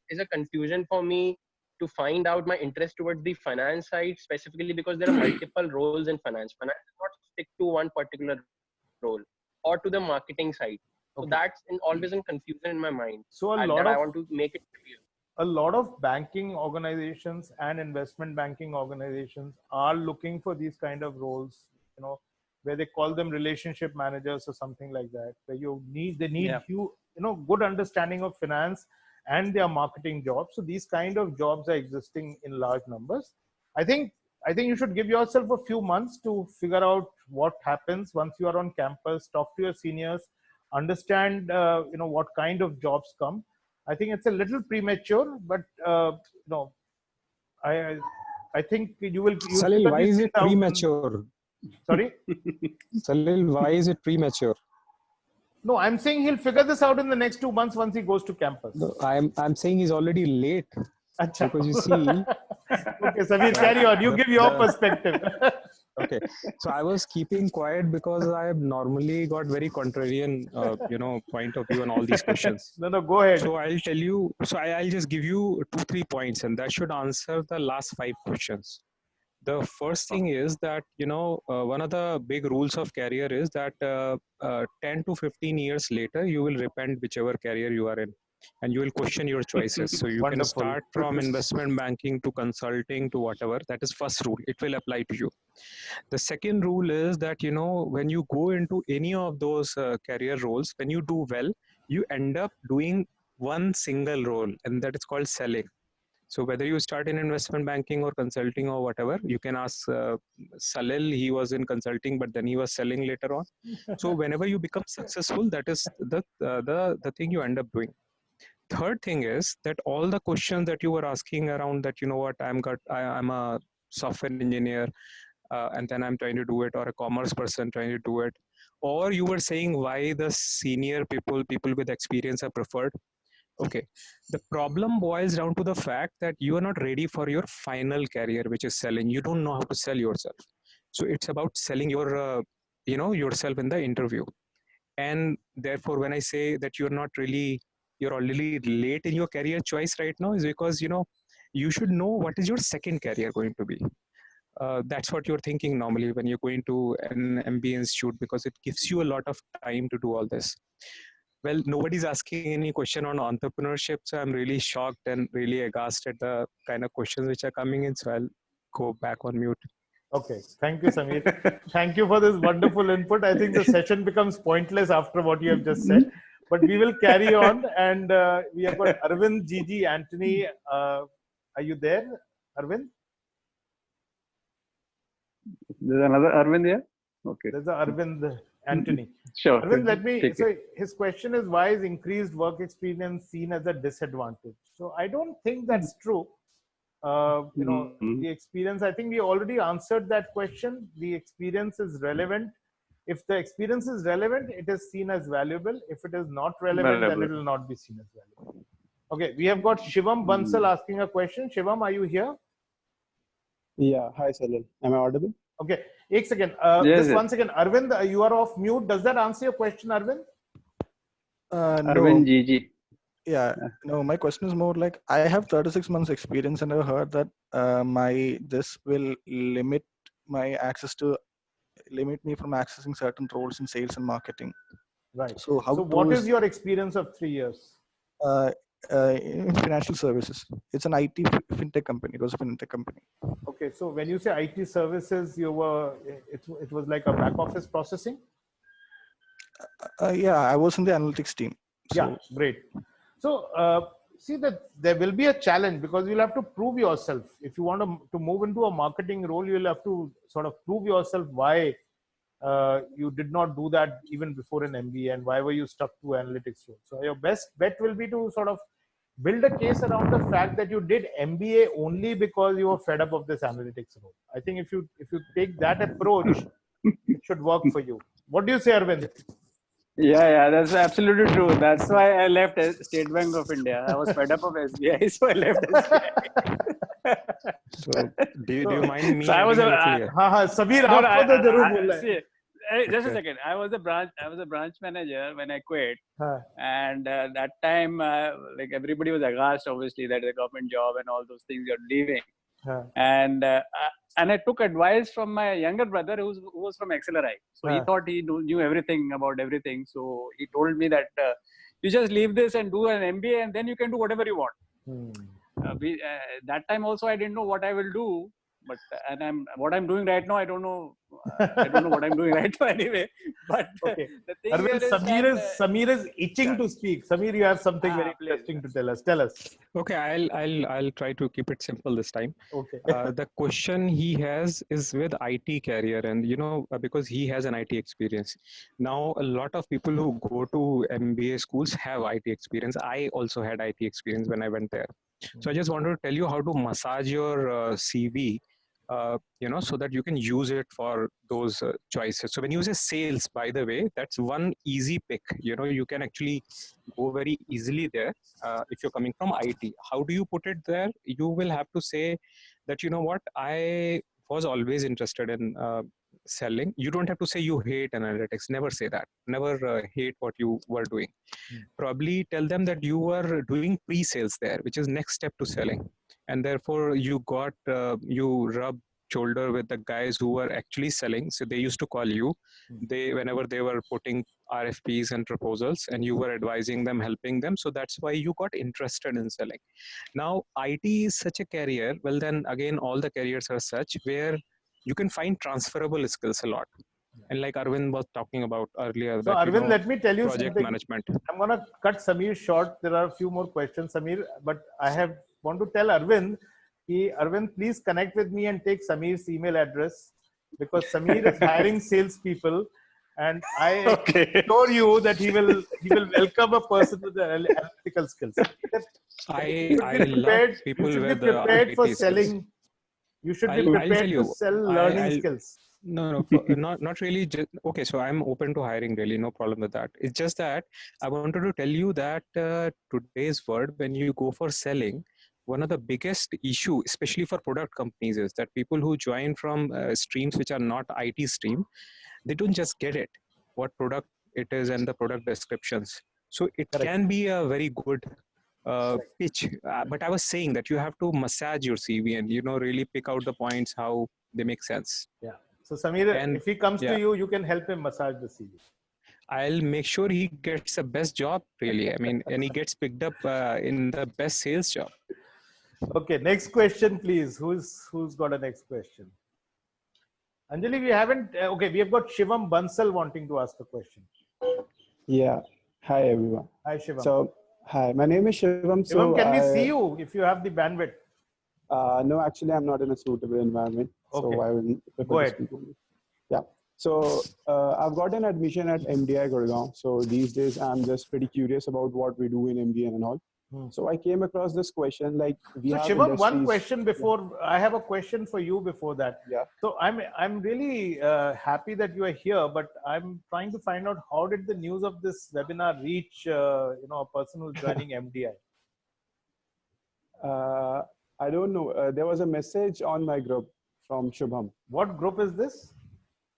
is a confusion for me to find out my interest towards the finance side, specifically because there are multiple roles in finance. Finance does not stick to one particular role or to the marketing side. So that's always in confusion in my mind. So I want to make it clear. A lot of banking organizations and investment banking organizations are looking for these kind of roles, where they call them relationship managers or something like that, where they need good understanding of finance and their marketing jobs. So these kind of jobs are existing in large numbers. I think you should give yourself a few months to figure out what happens once you are on campus, talk to your seniors, understand what kind of jobs come. I think it's a little premature, but I think you will. Salil, why is it premature? Sorry? Salil, why is it premature? No, I'm saying he'll figure this out in the next 2 months once he goes to campus. No, I'm saying he's already late. Achha. Because you see. Okay, Samir, carry on. You give your perspective. Okay, so I was keeping quiet because I have normally got very contrarian, point of view on all these questions. No, go ahead. So I'll tell you. So I'll just give you 2-3 points, and that should answer the last 5 questions. The first thing is that, one of the big rules of career is that 10 to 15 years later, you will repent whichever career you are in, and you will question your choices. So you can start from investment banking to consulting to whatever. That is first rule. It will apply to you. The second rule is that, when you go into any of those career roles, when you do well, you end up doing one single role, and that is called selling. So whether you start in investment banking or consulting or whatever, you can ask Salil. He was in consulting, but then he was selling later on. So whenever you become successful, that is the thing you end up doing. Third thing is that all the questions that you were asking around that, I'm a software engineer, and then I'm trying to do it, or a commerce person trying to do it, or you were saying why the senior people with experience are preferred. Okay, the problem boils down to the fact that you are not ready for your final career, which is selling. You don't know how to sell yourself. So it's about selling your, yourself in the interview. And therefore, when I say that you're already late in your career choice right now, is because, you should know what is your second career going to be. that's what you're thinking normally when you're going to an MBA institute, because it gives you a lot of time to do all this. Well, nobody's asking any question on entrepreneurship, so I'm really shocked and really aghast at the kind of questions which are coming in. So I'll go back on mute. Okay, thank you, Samir. Thank you for this wonderful input. I think the session becomes pointless after what you have just said, but we will carry on. And we have got Arvind, Gigi, Anthony. Are you there, Arvind? There's another Arvind here. Okay. There's a Arvind, Anthony. Sure. Arvind, let me. Take So it. his question is, why is increased work experience seen as a disadvantage? So I don't think that's true. The experience, I think we already answered that question. The experience is relevant. If the experience is relevant, it is seen as valuable. If it is not relevant, then it will not be seen as valuable. Okay, we have got Shivam Bansal asking a question. Shivam, are you here? Yeah, hi Salil. Am I audible? Okay, एक second. Yes, Just yes. 1 second. Arvind, you are off mute. Does that answer your question, Arvind? Arvind No. Gigi. Yeah, no, my question is more like I have 36 months experience and I've heard that this will limit me from accessing certain roles in sales and marketing. Right. So how what to is your experience of 3 years? in financial services? It's an IT fintech company. It was a fintech company. Okay, so when you say IT services, it was like a back office processing? Yeah, I was in the analytics team. Yeah, great. So see that there will be a challenge because you'll have to prove yourself. If you want to move into a marketing role, you'll have to sort of prove yourself why you did not do that even before an MBA and why were you stuck to analytics role. So your best bet will be to sort of build a case around the fact that you did MBA only because you were fed up of this analytics role. I think if you take that approach, it should work for you. What do you say, Arvind? Yeah, that's absolutely true. That's why I left State Bank of India. I was fed up of SBI, so I left SBI. So do you mind me? So I was adding a little here? Samir, aapko to zarur bolna hai. see, just a second. I was a branch manager when I quit, and that time, like everybody was aghast, obviously, that the government job and all those things you're leaving. And I took advice from my younger brother who was from Accelerite. So he thought he knew everything about everything. So he told me that you just leave this and do an MBA and then you can do whatever you want. That time also I didn't know what I will do, but what I'm doing right now, I don't know. I don't know what I'm doing right now anyway. But okay. The thing Arvind, here is Samir is itching to speak. Samir, you have something very interesting to tell us. Tell us. Okay, I'll try to keep it simple this time. Okay. The question he has is with IT career, and because he has an IT experience. Now a lot of people who go to MBA schools have IT experience. I also had IT experience when I went there. So I just wanted to tell you how to massage your CV. So that you can use it for those choices. So when you say sales, by the way, that's one easy pick. You can actually go very easily there if you're coming from IT. How do you put it there? You will have to say that, I was always interested in selling. You don't have to say you hate analytics. Never say that. Never hate what you were doing. Probably tell them that you were doing pre-sales there, which is next step to selling. And therefore you rub shoulder with the guys who were actually selling. So they used to call you whenever they were putting RFPs and proposals, and you were advising them, helping them. So that's why you got interested in selling. Now IT is such a career. Well, then again, all the careers are such where you can find transferable skills a lot. And like Arvind was talking about earlier. So Arvind, let me tell you project something. Management. I'm going to cut Samir short. There are a few more questions, Samir, but I want to tell Arvind, Arvind, please connect with me and take Samir's email address because Samir is hiring salespeople, and I assure you that he will welcome a person with the analytical skills. I love people you should with be prepared for IT selling. skills. You should be prepared to sell learning skills. No, not really. Okay, so I'm open to hiring, really, no problem with that. It's just that I wanted to tell you that today's world, when you go for selling, one of the biggest issue, especially for product companies, is that people who join from streams which are not IT stream, they don't just get it, what product it is and the product descriptions. So it can be a very good pitch. But I was saying that you have to massage your CV and, really pick out the points, how they make sense. Yeah. So Samir, And if he comes yeah. to you, you can help him massage the CV. I'll make sure he gets the best job, really. I mean, and he gets picked up in the best sales job. Okay, next question, please. Who's got a next question? Anjali, we haven't. Okay, we have got Shivam Bansal wanting to ask a question. Yeah. Hi, everyone. Hi, Shivam. So, hi, my name is Shivam. Shivam, can we see you if you have the bandwidth? No, actually, I'm not in a suitable environment. Okay. So I will prefer Go to ahead. speak only. Yeah. So I've got an admission at MDI Gurgaon. So these days, I'm just pretty curious about what we do in MBA and all. So I came across this question, like we So have Shivam, one industries- question before, I have a question for you before that. Yeah. So I'm really happy that you are here, but I'm trying to find out how did the news of this webinar reach a person who's joining MDI? I don't know. There was a message on my group from Shubham. What group is this?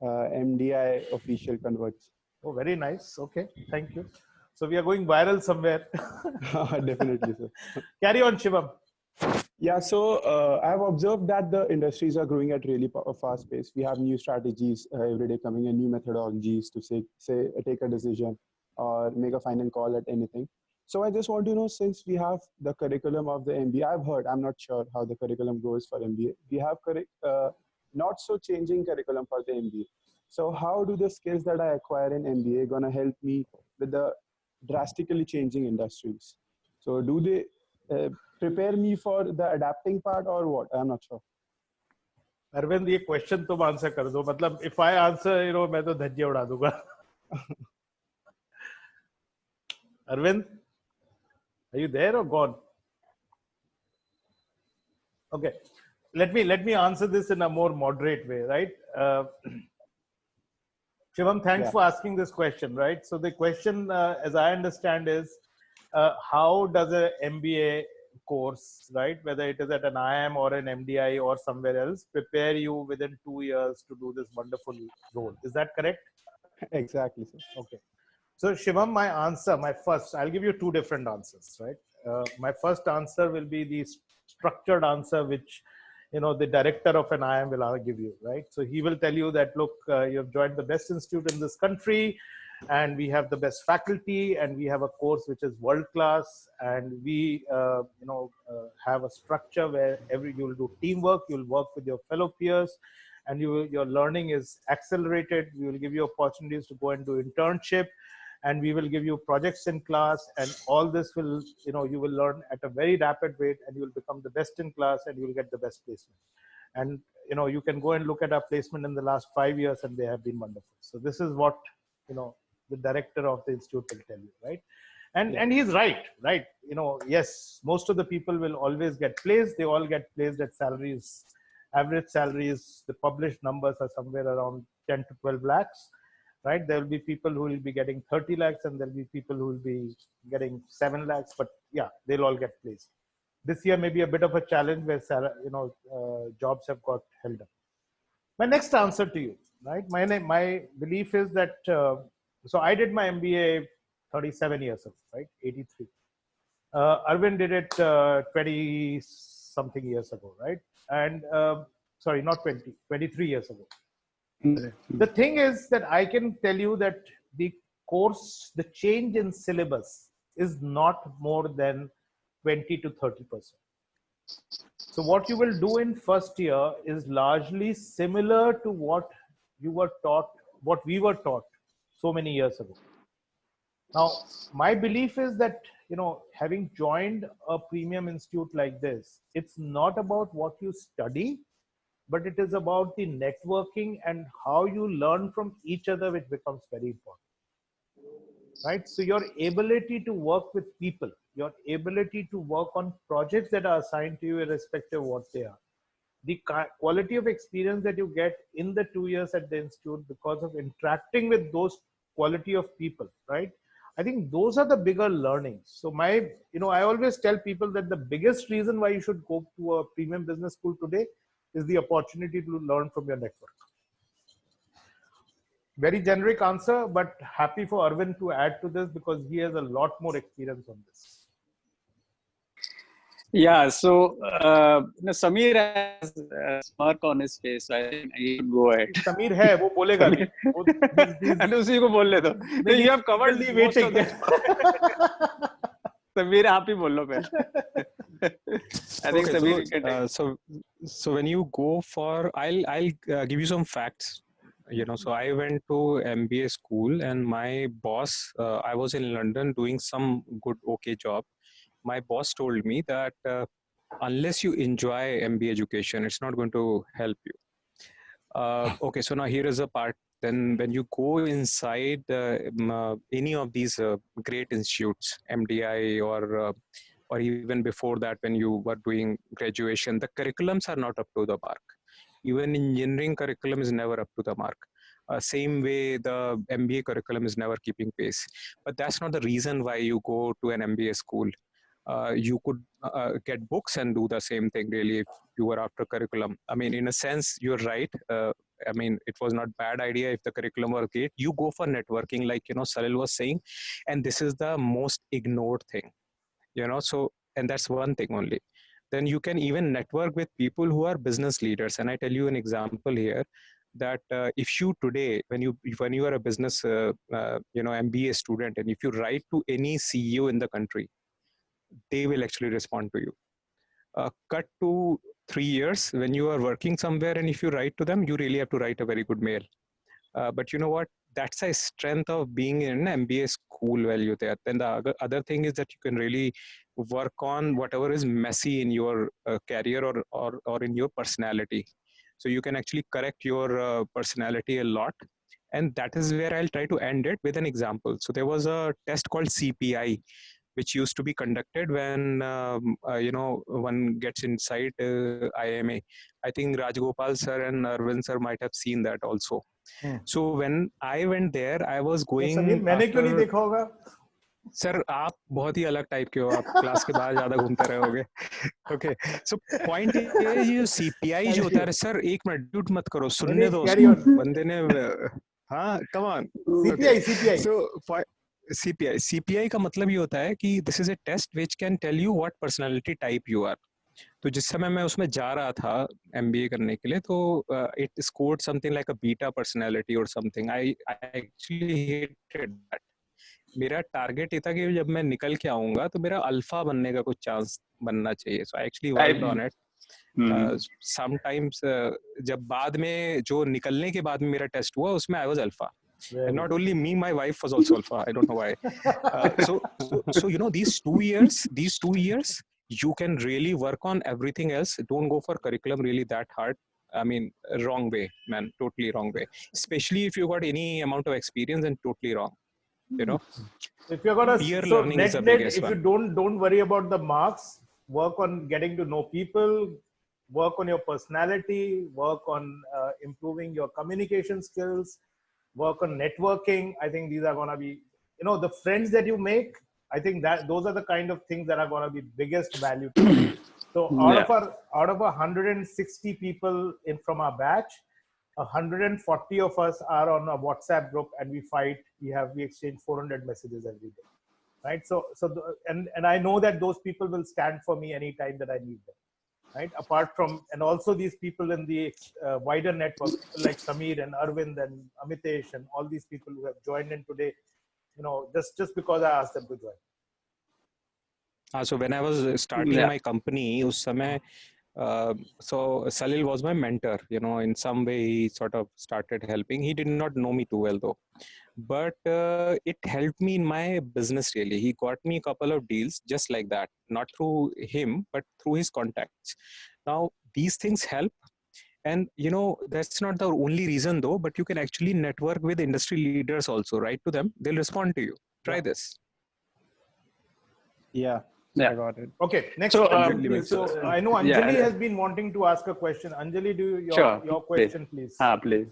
MDI Official Converts. Oh, very nice. Okay, thank you. So we are going viral somewhere. Definitely, sir. Carry on, Shivam. Yeah, so I've observed that the industries are growing at really fast pace. We have new strategies every day coming in, new methodologies to say take a decision or make a final call at anything. So I just want to know, since we have the curriculum of the MBA, I've heard, I'm not sure how the curriculum goes for MBA. We have not so changing curriculum for the MBA. So how do the skills that I acquire in MBA gonna help me with the drastically changing industries? So do they prepare me for the adapting part or what? I'm not sure. Arvind, ये question तुम answer कर दो. मतलब if I answer, मैं तो धज्जियां उड़ा दूंगा. Arvind, are you there or gone? Okay, let me answer this in a more moderate way, right? Shivam, thanks for asking this question, right? So the question, as I understand, is how does a MBA course, right, whether it is at an IIM or an MDI or somewhere else, prepare you within 2 years to do this wonderful role? Is that correct? Exactly, sir. Okay. So Shivam, I'll give you two different answers, right? My first answer will be the structured answer, which the director of an IIM will give you, right? So he will tell you that, look, you have joined the best institute in this country, and we have the best faculty, and we have a course which is world class, and we have a structure where you will do teamwork, you'll work with your fellow peers, and your learning is accelerated. We will give you opportunities to go and do internship, and we will give you projects in class, and all this will, you will learn at a very rapid rate, and you will become the best in class, and you will get the best placement. And, you can go and look at our placement in the last 5 years, and they have been wonderful. So this is what, the director of the institute will tell you, right? And he's right? Yes, most of the people will always get placed. They all get placed at salaries, average salaries. The published numbers are somewhere around 10 to 12 lakhs. Right, there will be people who will be getting 30 lakhs, and there will be people who will be getting 7 lakhs. But yeah, they'll all get placed. This year may be a bit of a challenge where jobs have got held up. My next answer to you, right? My belief is that so I did my MBA 37 years ago, right? 83. Arvind did it 20 something years ago, right? And sorry, not 20, 23 years ago. The thing is that I can tell you that the course, the change in syllabus is not more than 20 to 30%. So what you will do in first year is largely similar to what you were taught, what we were taught so many years ago. Now, my belief is that, having joined a premium institute like this, it's not about what you study, but it is about the networking and how you learn from each other, which becomes very important, right? So your ability to work with people, your ability to work on projects that are assigned to you irrespective of what they are, the quality of experience that you get in the 2 years at the institute because of interacting with those quality of people, right? I think those are the bigger learnings. So I always tell people that the biggest reason why you should go to a premium business school today is the opportunity to learn from your network. Very generic answer, but happy for Arvind to add to this because he has a lot more experience on this. Yeah, so Samir has a smirk on his face. I think he should go ahead. Samir है, वो बोलेगा भी. अरे उसी को बोल ले दो. You have covered most of the. Samir, आप ही बोल लो पहले. I think Okay, Samir can take. so when you go for, I'll give you some facts. So I went to MBA school, and my boss, I was in London doing some good okay job. My boss told me that unless you enjoy MBA education, it's not going to help you. Okay, so now here is a part. Then when you go inside any of these great institutes, MDI or even before that, when you were doing graduation, the curriculums are not up to the mark. Even engineering curriculum is never up to the mark. Same way, the MBA curriculum is never keeping pace. But that's not the reason why you go to an MBA school. You could get books and do the same thing, really, if you were after curriculum. I mean, in a sense, you're right. I mean, it was not bad idea if the curriculum were great. You go for networking, like, Salil was saying, and this is the most ignored thing, so, and that's one thing only. Then you can even network with people who are business leaders. And I tell you an example here, that if you today, when you are a business, MBA student, and if you write to any CEO in the country, they will actually respond to you. Cut to 3 years when you are working somewhere, and if you write to them, you really have to write a very good mail. But you know what? That's a strength of being in an MBA school value there. Then the other thing is that you can really work on whatever is messy in your career or in your personality. So you can actually correct your personality a lot. And that is where I'll try to end it with an example. So there was a test called CPI, which used to be conducted when one gets inside IMA. I think Rajgopal sir and Arvind sir might have seen that also. So when I went there, I was going. Samir, मैंने क्यों नहीं देखा होगा? Sir आप बहुत ही अलग type के हो, आप क्लास के बाहर ज्यादा घूमते रहे होगे. ओके, सो पॉइंट ये सीपीआई जो होता है, सर एक मिनट ड्यूट मत करो, सुनने दो बंदे ने. हाँ, come on. CPI. So CPI का मतलब ये होता है कि this is a test which can tell you what personality type you are. तो जिस समय मैं उसमें जा रहा था MBA करने के लिए, तो it scored something like a beta personality और something. I actually hated that. मेरा टारगेट ये था कि जब मैं निकल के आऊंगा तो मेरा अल्फा बनने का कुछ चांस बनना चाहिए. So I actually worked on it. Sometimes जब बाद में जो निकलने के बाद में मेरा टेस्ट हुआ, उसमें I was alpha. And not only me, my wife was also alpha. I don't know why. So these 2 years, you can really work on everything else. Don't go for curriculum really that hard. I mean, wrong way, man. Totally wrong way. Especially if you got any amount of experience, and totally wrong. If you're gonna peer so learning net, is the net, biggest if one. you don't worry about the marks, work on getting to know people, work on your personality, work on improving your communication skills, work on networking. I think these are going to be, the friends that you make. I think that those are the kind of things that are going to be biggest value to you. So out of 160 people from our batch, 140 of us are on a WhatsApp group, and we fight. We exchange 400 messages every day, right? And I know that those people will stand for me anytime that I need them. Right? Apart from, and also these people in the wider network, like Samir and Arvind and Amitesh and all these people who have joined in today, just because I asked them to join. So when I was starting my company, us samay, so Salil was my mentor. In some way he sort of started helping. He did not know me too well though, but it helped me in my business really. He got me a couple of deals just like that, not through him, but through his contacts. Now these things help, and that's not the only reason though, but you can actually network with industry leaders also. Write to them, they'll respond to you. Try this. Yeah, I got it. Okay, next question, please. So I know Anjali has been wanting to ask a question. Anjali, do your question, please. Please.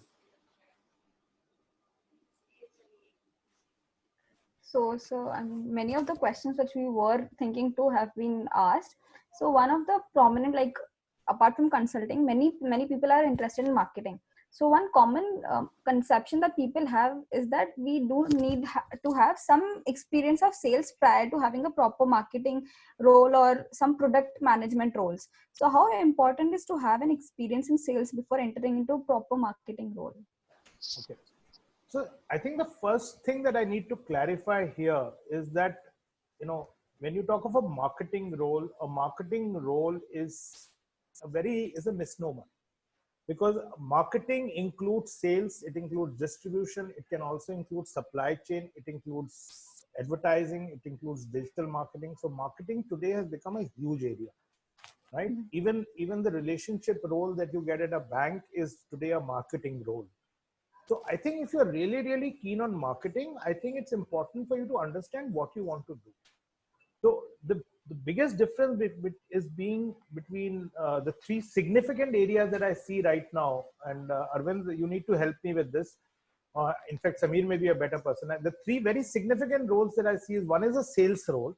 So many of the questions which we were thinking to have been asked. So one of the prominent, like apart from consulting, many people are interested in marketing. So one common conception that people have is that we do need to have some experience of sales prior to having a proper marketing role or some product management roles. So how important is to have an experience in sales before entering into a proper marketing role? Okay. So I think the first thing that I need to clarify here is that, when you talk of a marketing role is a misnomer. Because marketing includes sales, it includes distribution, it can also include supply chain, it includes advertising, it includes digital marketing. So marketing today has become a huge area, right? Even the relationship role that you get at a bank is today a marketing role. So I think if you're really, really keen on marketing, I think it's important for you to understand what you want to do. So the biggest difference is between the three significant areas that I see right now, and Arvind, you need to help me with this. In fact, Samir may be a better person. The three very significant roles that I see is, one is a sales role.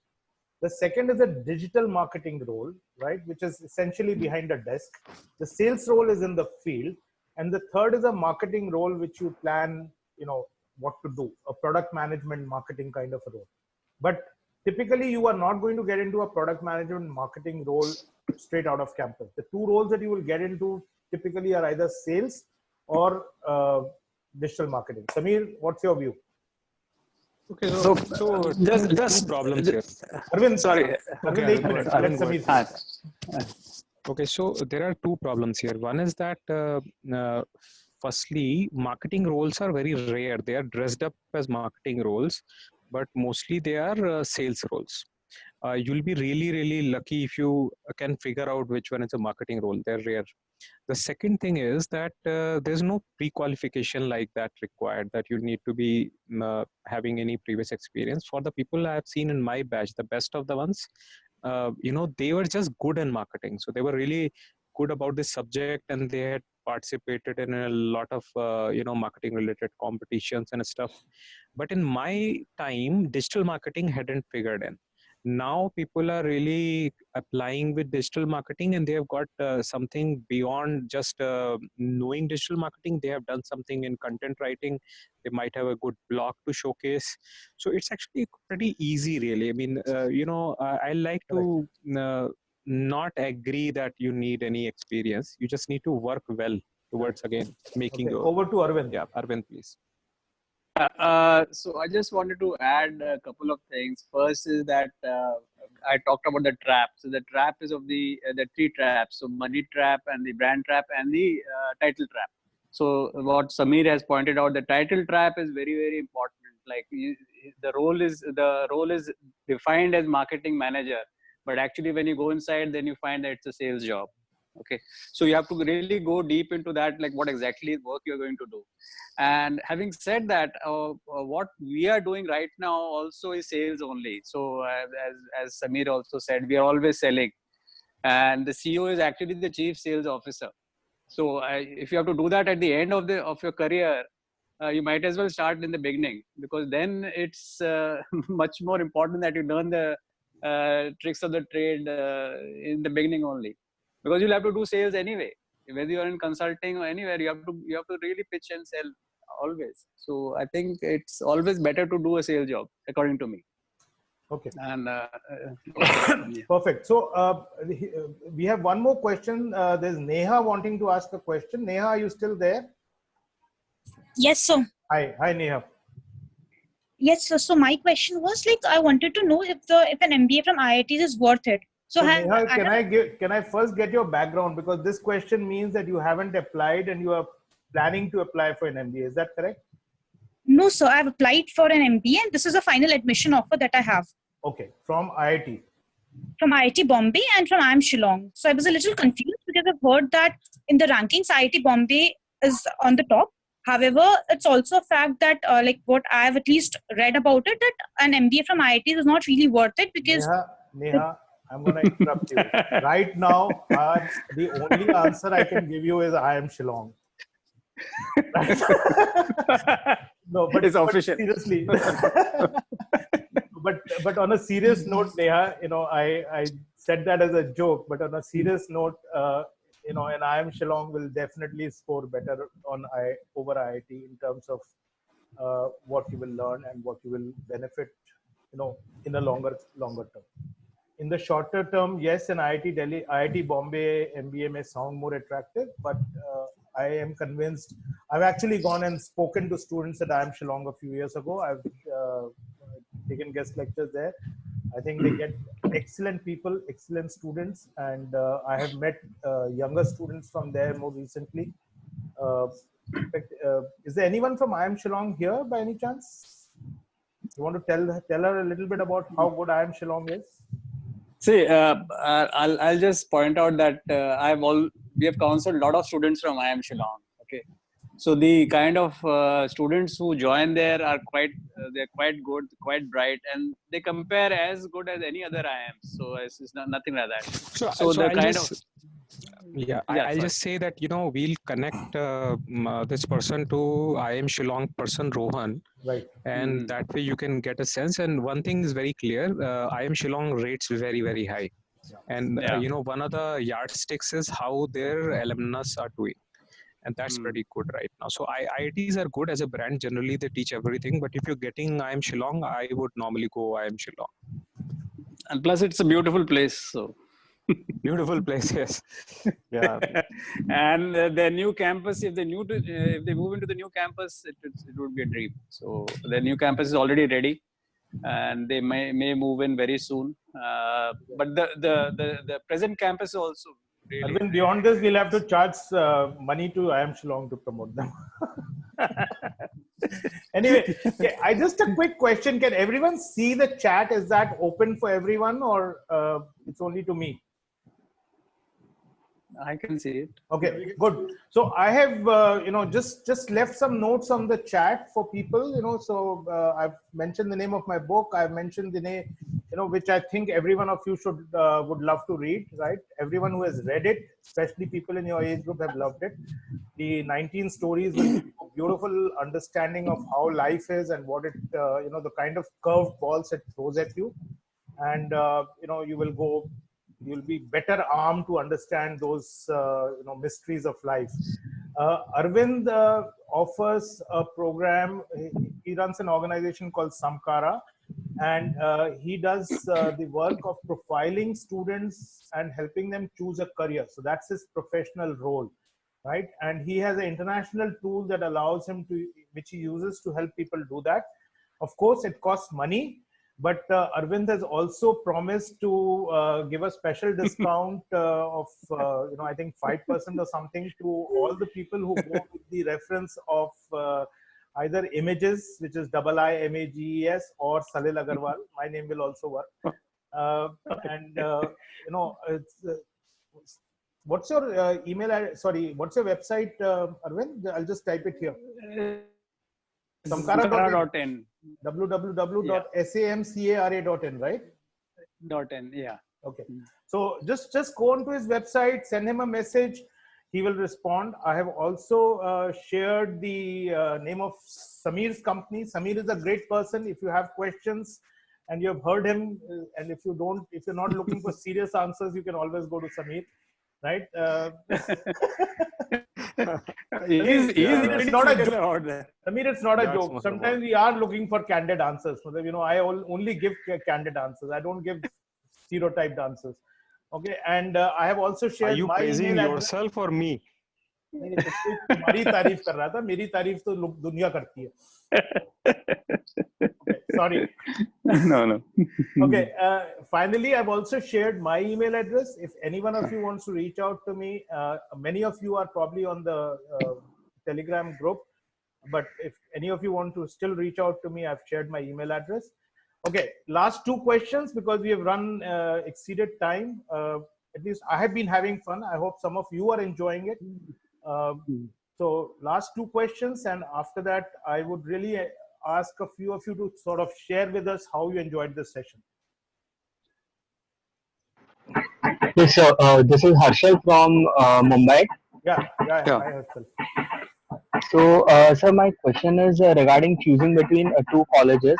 The second is a digital marketing role, right, which is essentially behind a desk. The sales role is in the field. And the third is a marketing role, which you plan, what to do, a product management marketing kind of a role. But typically, you are not going to get into a product management marketing role straight out of campus. The two roles that you will get into typically are either sales or digital marketing. Samir, what's your view? Okay, so just problems here. Arvind, sorry. Arvind, let Samir. Okay, so there are two problems here. One is that firstly, marketing roles are very rare. They are dressed up as marketing roles, but mostly they are sales roles. You'll be really, really lucky if you can figure out which one is a marketing role. They're rare. The second thing is that there's no pre-qualification like that required, that you need to be having any previous experience. For the people I've seen in my batch, the best of the ones, they were just good in marketing. So they were really good about this subject, and they had participated in a lot of marketing related competitions and stuff. But in my time, digital marketing hadn't figured in. Now people are really applying with digital marketing, and they have got something beyond just knowing digital marketing. They have done something in content writing. They might have a good blog to showcase. So it's actually pretty easy, really. I mean, I like to not agree that you need any experience. You just need to work well towards, again, making over to Arvind. Yeah, Arvind, please. So I just wanted to add a couple of things. First is that I talked about the trap. So the trap is of the three traps. So money trap, and the brand trap, and the title trap. So what Samir has pointed out, the title trap is very, very important. Like the role is defined as marketing manager, but actually when you go inside, then you find that it's a sales job. Okay, so you have to really go deep into that, like what exactly work you're going to do. And having said that, what we are doing right now also is sales only. So as Samir also said, we are always selling, and the CEO is actually the chief sales officer. So if you have to do that at the end of your career, you might as well start in the beginning, because then it's much more important that you learn the tricks of the trade in the beginning only. Because you'll have to do sales anyway. Whether you're in consulting or anywhere, you have to really pitch and sell always. So I think it's always better to do a sales job, according to me. Okay. And perfect. So we have one more question. There's Neha wanting to ask a question. Neha, are you still there? Yes, sir. Hi, Neha. Yes, sir. So my question was, like, I wanted to know if an MBA from IIT is worth it. So Neha, can I first get your background, because this question means that you haven't applied and you are planning to apply for an MBA. Is that correct? No, sir. I've applied for an MBA, and this is a final admission offer that I have. Okay, from IIT. From IIT Bombay and from IIM Shillong. So I was a little confused because I've heard that in the rankings, IIT Bombay is on the top. However, it's also a fact that, like what I've at least read about it, that an MBA from IIT is not really worth it because. Neha, I'm going to interrupt you. Right now, the only answer I can give you is IIM Shillong. No, but it's official. Seriously. but on a serious note, Neha, I said that as a joke, but on a serious note, and IIM Shillong will definitely score better on over IIT in terms of what you will learn and what you will benefit, in a longer term. In the shorter term, yes, in IIT Delhi, IIT Bombay MBA may sound more attractive, but I am convinced. I've actually gone and spoken to students at IIM Shillong a few years ago. I've taken guest lectures there. I think they get excellent people, excellent students, and I have met younger students from there more recently. In fact, is there anyone from IIM Shillong here by any chance? You want to tell her a little bit about how good IIM Shillong is? See, I'll just point out that we have counseled a lot of students from IIM Shillong. Okay, so the kind of students who join there are they're quite good, quite bright, and they compare as good as any other IIM. So it's nothing like that. So the kind of I'll just say that we'll connect this person to IIM Shillong person Rohan, right? And that way you can get a sense. And one thing is very clear: IIM Shillong rates very, very high, and one of the yardsticks is how their alumnus are doing, and that's pretty good right now. So IITs are good as a brand. Generally, they teach everything, but if you're getting IIM Shillong, I would normally go IIM Shillong. And plus, it's a beautiful place. So. Beautiful place, yes. Yeah. And their new campus, if they move into the new campus, it would be a dream. So the new campus is already ready, and they may move in very soon. But the present campus is also really. Arvind, beyond this, we'll have to charge money to IIM Shillong to promote them. Anyway, just a quick question: can everyone see the chat? Is that open for everyone, or it's only to me? I can see it. Okay, good. So I have, just left some notes on the chat for people, so I've mentioned the name of my book. I've mentioned the name, which I think every one of you would love to read, right? Everyone who has read it, especially people in your age group, have loved it. The 19 stories will give you a beautiful understanding of how life is and what it, the kind of curved balls it throws at you. And, you'll be better armed to understand those mysteries of life. Arvind offers a program. He runs an organization called Samkara, and he does the work of profiling students and helping them choose a career. So that's his professional role, right? And he has an international tool that allows him to, which he uses to help people do that. Of course, it costs money. But Arvind has also promised to give a special discount of, I think 5% or something to all the people who go with the reference of either Images, which is IIMAGES, or Salil Agarwal. My name will also work. What's your email? Sorry, what's your website, Arvind? I'll just type it here. Samkara.in. www.samcara.in, right? .in, yeah. Okay. So just go onto his website, send him a message. He will respond. I have also shared the name of Sameer's company. Sameer is a great person. If you have questions and you have heard him, and if you're not looking for serious answers, you can always go to Sameer, right? It's not a joke. Sameer, it's not a joke. Sometimes we are looking for candid answers. I only give candid answers. I don't give stereotyped answers. Okay, and I have also shared. Are you praising yourself or me? तुम्हारी तारीफ कर रहा था, मेरी तारीफ तो दुनिया करती है. Okay, sorry. No. Okay. Finally, I've also shared my email address. If any one of you wants to reach out to me, many of you are probably on the Telegram group. But if any of you want to still reach out to me, I've shared my email address. Okay, last two questions because we have run exceeded time. At least I have been having fun. I hope some of you are enjoying it. So last two questions, and after that, I would really ask a few of you to sort of share with us how you enjoyed this session. Yes, sir. This is Harshal from Mumbai. Yeah. Hi, Harshal. So, sir, my question is regarding choosing between two colleges.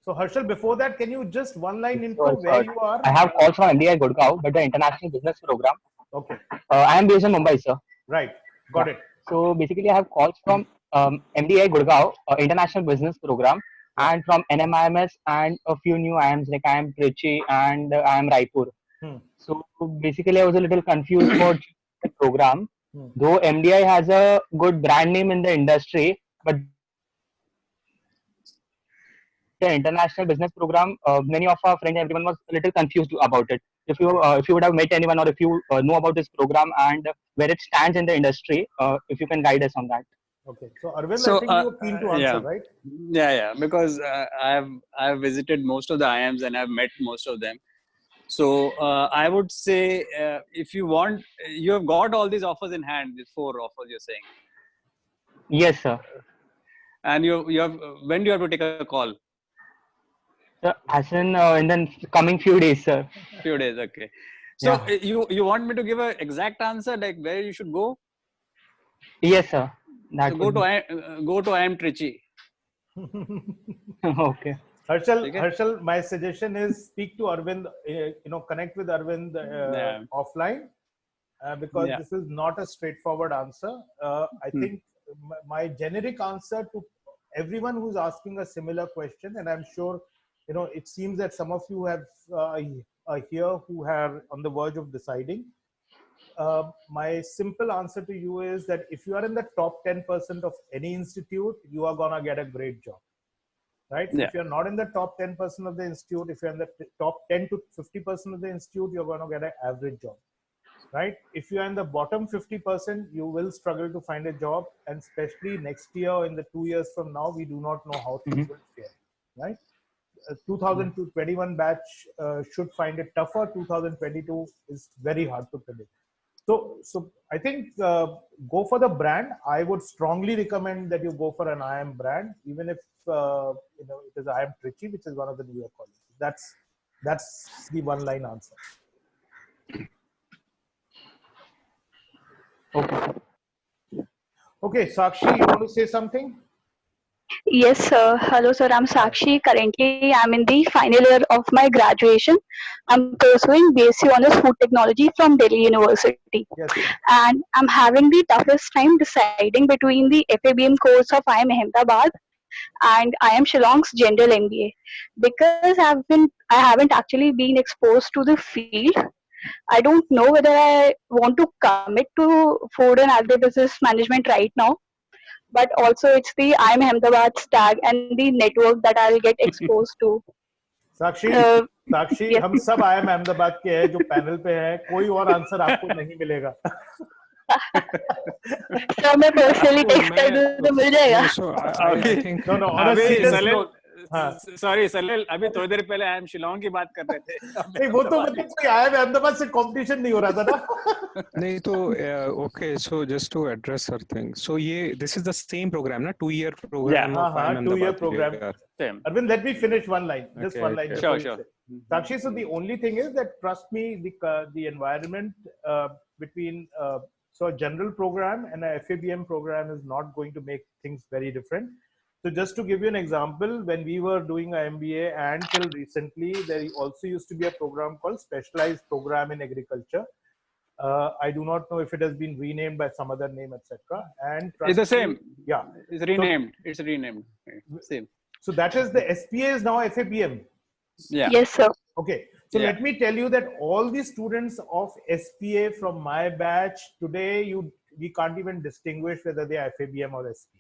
So, Harshal, before that, can you just one line intro where you are? I have calls from MBA Gurgaon, but the international business program. Okay. I am based in Mumbai, sir. Right. Got it. So basically, I have calls from MDI Gurgaon, International Business Program, and from NMIMS and a few new IIMs like IIM Trichy and IIM Raipur. So basically, I was a little confused about the program. Though MDI has a good brand name in the industry, but the international business program, many of our friends, everyone was a little confused about it. If you would have met anyone, or if you know about this program and where it stands in the industry, if you can guide us on that. Okay. So Arvind, So, I think you were keen to answer, right? Yeah, because I've visited most of the IIMs and I've met most of them. So I would say, if you want, you have got all these offers in hand. These 4 offers you're saying. Yes, sir. And you have, when do you have to take a call? As in the coming few days, sir. Few days, okay. So you want me to give an exact answer, like where you should go? Yes, sir. So go to IIM Trichy. Okay. Harshal, my suggestion is speak to Arvind. Connect with Arvind offline, because this is not a straightforward answer. I think my generic answer to everyone who's asking a similar question, and I'm sure, it seems that some of you have here who are on the verge of deciding. My simple answer to you is that if you are in the top 10% of any institute, you are gonna get a great job, right? Yeah. If you're not in the top 10% of the institute, if you're in the top 10 to 50% of the institute, you're gonna get an average job, right? If you're in the bottom 50%, you will struggle to find a job, and especially next year, in the 2 years from now, we do not know how things will fare, right? 2021 batch should find it tougher. 2022 is very hard to predict. So I think go for the brand. I would strongly recommend that you go for an IIM brand, even if it is IIM Trichy, which is one of the newer colleges. That's the one-line answer. Okay, Sakshi, you want to say something? Yes, sir. Hello, sir. I'm Sakshi. Currently, I'm in the final year of my graduation. I'm pursuing BSc Honours Food Technology from Delhi University. Yes. And I'm having the toughest time deciding between the FABM course of IIM Ahmedabad and IIM Shillong's General MBA, because I haven't actually been exposed to the field. I don't know whether I want to commit to food and agribusiness management right now. But also it's the IIM Ahmedabad tag and the network that I'll get exposed to. साक्षी हम सब IIM Ahmedabad के हैं जो panel पे है, कोई और answer आपको नहीं मिलेगा. सर मैं पर्सनली टेक्स्ट कर दूं तो मिल जाएगा. No, on a serious note. Sorry Salil, अभी थोड़ी देर पहले IIM शिलोंग की बात कर रहे थे. नहीं, वो तो मतलब कोई IIM अहमदाबाद से कंपटीशन नहीं हो रहा था ना. नहीं तो okay, so just to address her thing, so this is the same program na, 2-year program. Yeah, 2-year program. Same. Arvind, let me finish one line. Just one line. Sure. Sakshi, so the only thing is that, trust me, the environment between so a general program and a FABM program is not going to make things very different. So just to give you an example, when we were doing an MBA and till recently, there also used to be a program called Specialized Program in Agriculture. I do not know if it has been renamed by some other name, etc. And it's the same. Yeah, it's renamed. It's renamed. Same. So that is the SPA is now FABM. Yeah. Yes, sir. Okay. So let me tell you that all the students of SPA from my batch today, we can't even distinguish whether they are FABM or SPA.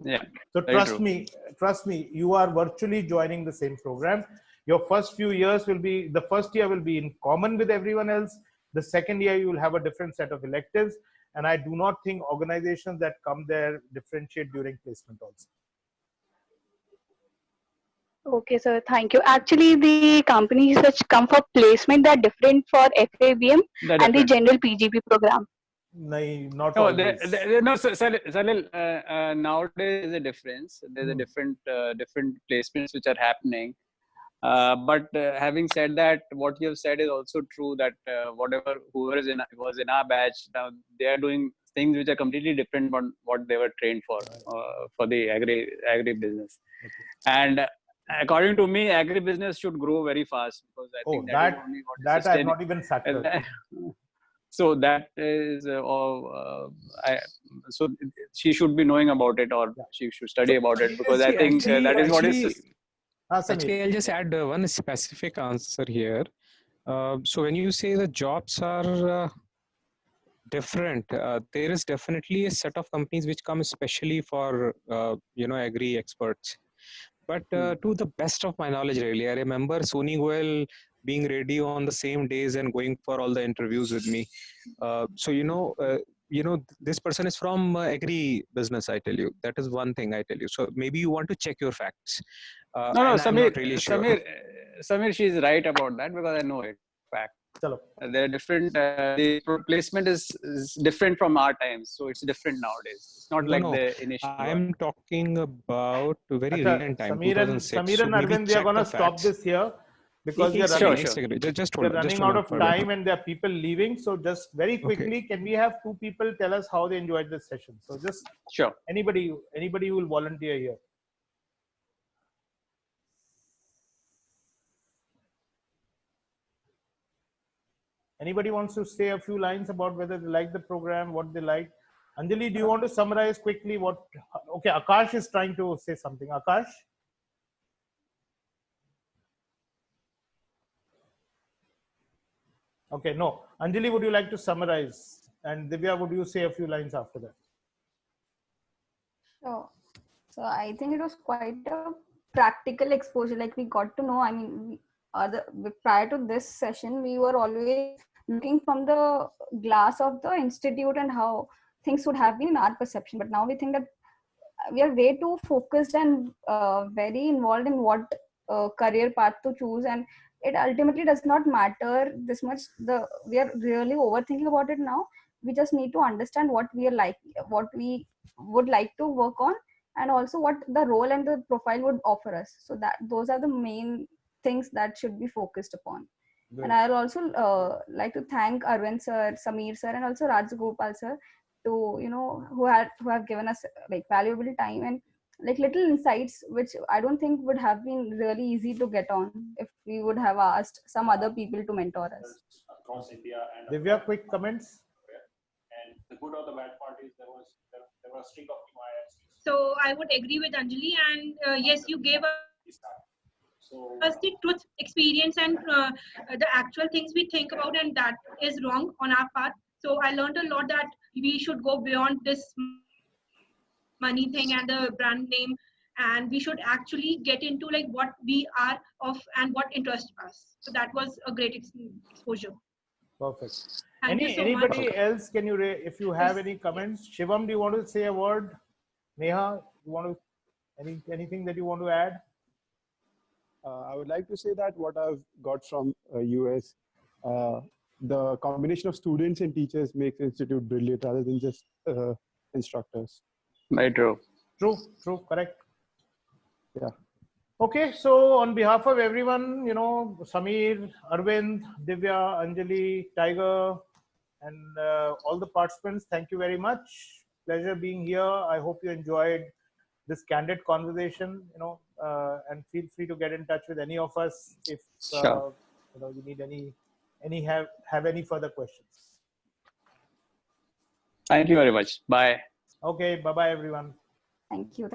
Yeah. So trust me, you are virtually joining the same program. Your first few years the first year will be in common with everyone else. The second year you will have a different set of electives. And I do not think organizations that come there differentiate during placement also. Okay, sir. Thank you. Actually, the companies which come for placement are different for FABM and the general PGP program. Not no, always. No, Salil, nowadays there's a difference. There's a different placements which are happening. But having said that, what you have said is also true, that whoever was in our batch, now they are doing things which are completely different from what they were trained for the agri business. Okay. And according to me, agribusiness should grow very fast, because I think that I have not even factored. So that is so she should be knowing about it, or she should study about it, because I think that is what is. Actually, I'll just add one specific answer here. So when you say the jobs are different, there is definitely a set of companies which come especially for agri experts. But to the best of my knowledge, really, I remember Sony Goel being ready on the same days and going for all the interviews with me. This person is from agri business. I tell you, that is one thing I tell you. So maybe you want to check your facts. No, I'm Samir, not really sure. Samir, she is right about that, because I know it. Fact. They're different. The placement is different from our times, so it's different nowadays. It's not the initial. I am talking about very recent time, Samir 2006. and Arvind, we are going to stop this here because we are running out of time and there are people leaving. So just very quickly, can we have two people tell us how they enjoyed this session? So just anybody who will volunteer here. Anybody wants to say a few lines about whether they like the program, what they like? Anjali, do you want to summarize quickly what? Okay, Akash is trying to say something. Akash? Okay, no. Anjali, would you like to summarize? And Divya, would you say a few lines after that? So I think it was quite a practical exposure. Like we got to know, I mean, prior to this session, we were always looking from the glass of the institute and how things would have been in our perception. But now we think that we are way too focused and very involved in what career path to choose, and it ultimately does not matter this much. We are really overthinking about it now. We just need to understand what we are like, what we would like to work on, and also what the role and the profile would offer us. So that those are the main things that should be focused upon. Good. And I'll also like to thank Arvind sir, Samir sir, and also Rajagopal sir, to who have given us like valuable time and like little insights, which I don't think would have been really easy to get on if we would have asked some other people to mentor us. Across India and Divya, quick comments. And the good or the bad part is there was a string of IIMs. So I would agree with Anjali, and yes, you gave us the truth, experience, and the actual things we think about, and that is wrong on our part. So I learned a lot that we should go beyond this money thing and the brand name, and we should actually get into like what we are of and what interests us. So that was a great exposure. Perfect. Thank you so anybody much. else? Can you, if you have any comments? Shivam, do you want to say a word? Neha, you want to anything that you want to add? I would like to say that what I've got from US, the combination of students and teachers makes institute brilliant rather than just instructors. Very true. True, correct. Yeah. Okay, so on behalf of everyone, Samir, Arvind, Divya, Anjali, Tiger, and all the participants, thank you very much. Pleasure being here. I hope you enjoyed this candid conversation, and feel free to get in touch with any of us if you need have any further questions. Thank you very much. Bye. Okay, bye-bye everyone. Thank you.